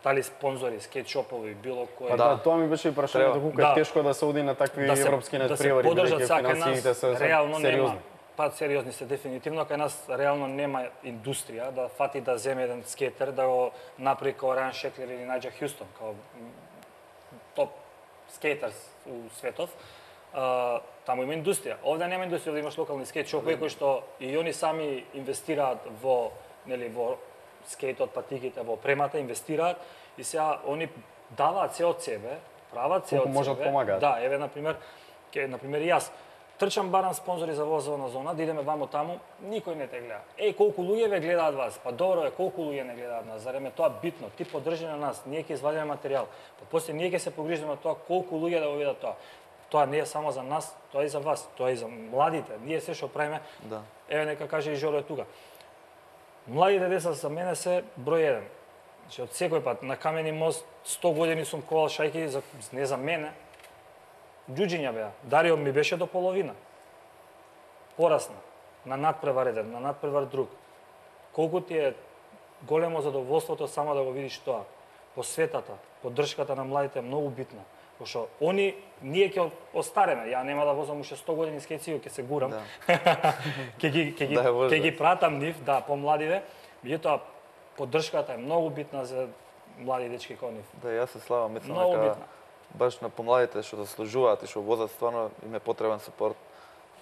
Speaker 2: дали спонзори, скейтшопови, било кој.
Speaker 1: Па да, тоа ми беше и прашањето,
Speaker 3: Треба.
Speaker 1: колку е
Speaker 2: Да.
Speaker 1: тешко да се оди на такви европски надпревари,
Speaker 2: поддржат
Speaker 1: бидејќи
Speaker 2: сега кај
Speaker 1: финансиите
Speaker 2: нас,
Speaker 1: се
Speaker 2: реално нема.
Speaker 1: сериозни.
Speaker 2: Па сериозни се дефинитивно, кај нас реално нема индустрија да фати да земе еден скейтер да го направи како Рајан Шеклер или Најджа Хјустон, као топ скейтер у светот. таму има индустрија. Овде нема индустрија, овде имаш локални скејт шопови кои што и они сами инвестираат во, нели, во скејтот, патиките, во опремата, инвестираат и сега они даваат се од себе, прават се од себе.
Speaker 1: Можат помагаат.
Speaker 2: Да, еве например и јас трчам, барам спонзори за возовна зона, да идеме вамо таму, никој не те гледа. Колку луѓе ве гледаат вас? Па добро е, колку луѓе не гледаат нас? Зарем е тоа битно? Ти поддржи на нас, ние ќе извадиме материјал. Па после ние ќе се погрижиме тоа колку луѓе да го видат тоа. Тоа не е само за нас, тоа е и за вас, тоа е и за младите. Ние се што правиме,
Speaker 3: Да.
Speaker 2: еве нека каже и Жоро е тука. Младите деца за мене се број 1. Значи од секој пат на Камени мост 100 години сум ковал шајки, не за мене. Ѓуџиња беа. Дарио ми беше до половина. Порасна. На надпревар еден, на надпревар друг. Колку ти е големо задоволството само да го видиш тоа. Посветата, поддршката на младите е многу битна. Пошто ние ќе остареме. Ја нема да возам уште 100 години скејт, ќе се гурам.
Speaker 3: Да.
Speaker 2: Ќе ги пратам нив, да, помладиве. Меѓутоа поддршката е многу битна за млади дечки како нив.
Speaker 3: Да, јас се славам, мислам
Speaker 2: Многу
Speaker 3: дека
Speaker 2: битна.
Speaker 3: баш на помладите што заслужуваат и што возат, стварно им е потребен супорт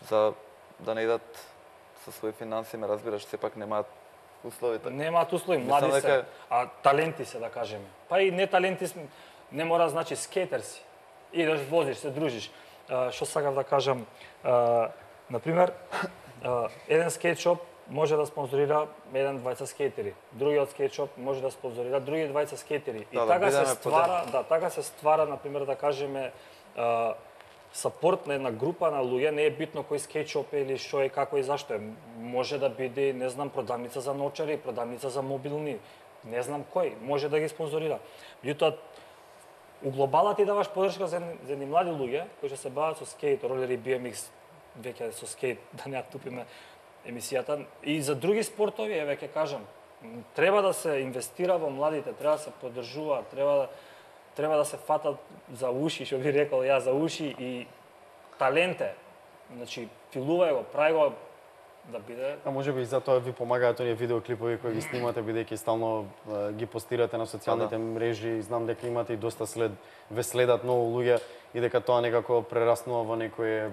Speaker 3: за да не идат со своји финансии, ме разбираш, сепак немаат условите.
Speaker 2: Немаат услови, млади
Speaker 3: Мислам
Speaker 2: се,
Speaker 3: дека-
Speaker 2: а таленти се да кажеме. Па и не таленти не мора значи скейтер си. Идеш, возиш, се дружиш. Што сакав да кажам, на пример, еден скејт шоп може да спонзорира еден двајца скейтери, другиот скејт шоп може да спонзорира други двајца скейтери. И
Speaker 3: Да,
Speaker 2: така се
Speaker 3: бидеме
Speaker 2: ствара, така се ствара, на пример, да кажеме, сапорт на една група на луѓе, не е битно кој скејт шоп е или што е, како и зашто е. Може да биде, не знам, продавница за ночари, продавница за мобилни, не знам кој, може да ги спонзорира. Меѓутоа, у глобалот ти даваш поддршка за едни млади луѓе кои што се бават со скејт, ролери, BMX, веќе со скејт, да не ја тупиме емисијата, и за други спортови, еве ќе кажам, треба да се инвестира во младите, треба да се поддржува, треба да се фатат за уши, што би рекол ја, за уши и таленте. Значи, филувај го, прави го да биде.
Speaker 1: А може би и затоа ви помагаат оние видеоклипови кои ги снимате, бидејќи стално ги постирате на социјалните мрежи. Знам дека имате и доста ве следат многу луѓе и дека тоа некако прераснува во некој,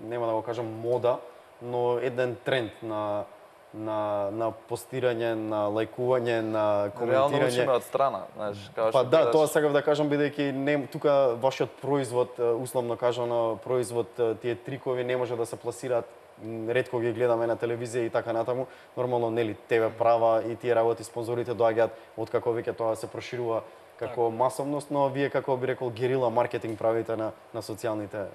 Speaker 1: нема да го кажам мода, но еден тренд на постирање, на лајкување, на
Speaker 3: Реално
Speaker 1: коментирање.
Speaker 3: учиме од страна, знаеш, како
Speaker 1: Па
Speaker 3: што
Speaker 1: да,
Speaker 3: гледаш.
Speaker 1: тоа сакав да кажам, бидејќи тука вашиот производ, условно кажано, производ, тие трикови не може да се пласираат, ретко ги гледаме на телевизија и така натаму. Нормално, нели, ТВ права и тие работи, спонзорите доаѓаат откако веќе тоа се проширува како масовност, но вие, како би рекол, герила маркетинг правите на социјалните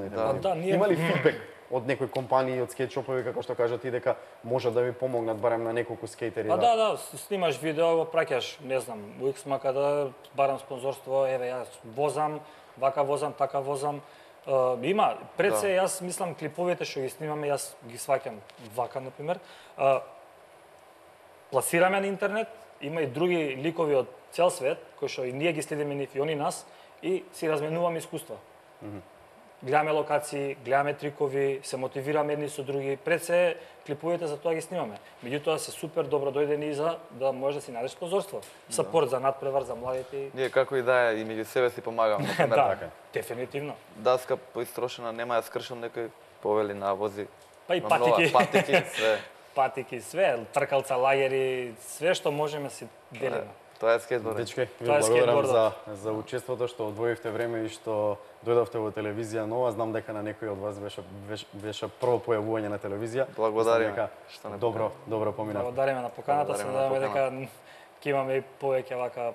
Speaker 3: Да.
Speaker 2: Да, ние-
Speaker 1: Има ли фидбек од некои компании, од скејт шопови, како што кажа ти, дека може да ви помогнат барем на неколку скејтери?
Speaker 2: Па да, снимаш видео, го праќаш, не знам, у X-мака да барам спонзорство, еве јас возам, вака возам, така возам. Има, пред се јас мислам клиповите што ги снимаме, јас ги сваќам вака на пример. Пласираме на интернет, има и други ликови од цел свет кои што и ние ги следиме нив и они нас и си разменуваме искуства. Гледаме локации, гледаме трикови, се мотивираме едни со други. Пред се клиповите за тоа ги снимаме. Меѓутоа се супер добро дојдени и за да можеш да си најдеш спонзорство. Сапорт за надпревар за младите.
Speaker 3: Ние како и да е, и меѓу себе си помагаме. Например,
Speaker 2: Да, дефинитивно.
Speaker 3: даска поистрошена, нема ја скршам некој повели навози.
Speaker 2: Па и
Speaker 3: Има многу
Speaker 2: патики.
Speaker 3: патики, све.
Speaker 2: Патики, све, тркалца, лагери, све што можеме си делиме.
Speaker 3: Тоа е скейтборд.
Speaker 1: Дечки, ви
Speaker 2: Тоа е
Speaker 1: благодарам
Speaker 2: скейтбордот.
Speaker 1: за учеството, што одвоивте време и што дојдовте во телевизија нова. Знам дека на некој од вас беше прво појавување на телевизија.
Speaker 3: Благодариме,
Speaker 1: Мислам дека
Speaker 3: што не
Speaker 1: добро помина.
Speaker 2: Благодариме на поканата, се
Speaker 3: Благодариме на
Speaker 2: надеваме дека ќе имаме и повеќе вака,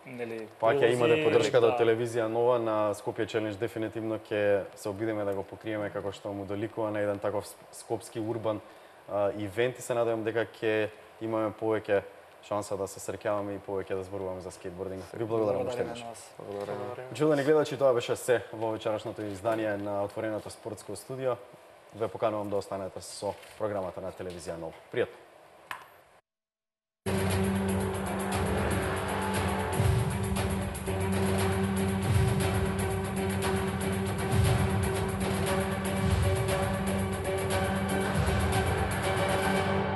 Speaker 2: нели,
Speaker 1: Па ќе имате
Speaker 2: прилози,
Speaker 1: поддршката од
Speaker 2: да.
Speaker 1: телевизија нова на Скопје Челендж, дефинитивно ќе се обидеме да го покриеме како што му доликува на еден таков скопски урбан ивент и се надевам дека ќе имаме повеќе шанса да се среќаваме и повеќе да зборуваме за скейтбординг. Ви благодарам уште
Speaker 2: Благодариме
Speaker 1: еднаш.
Speaker 2: на вас.
Speaker 3: Благодариме.
Speaker 1: Џудени гледачи, тоа беше се во вечерашното издание на отвореното спортско студио. Ве поканувам да останете со програмата на телевизија Нова. Пријатно.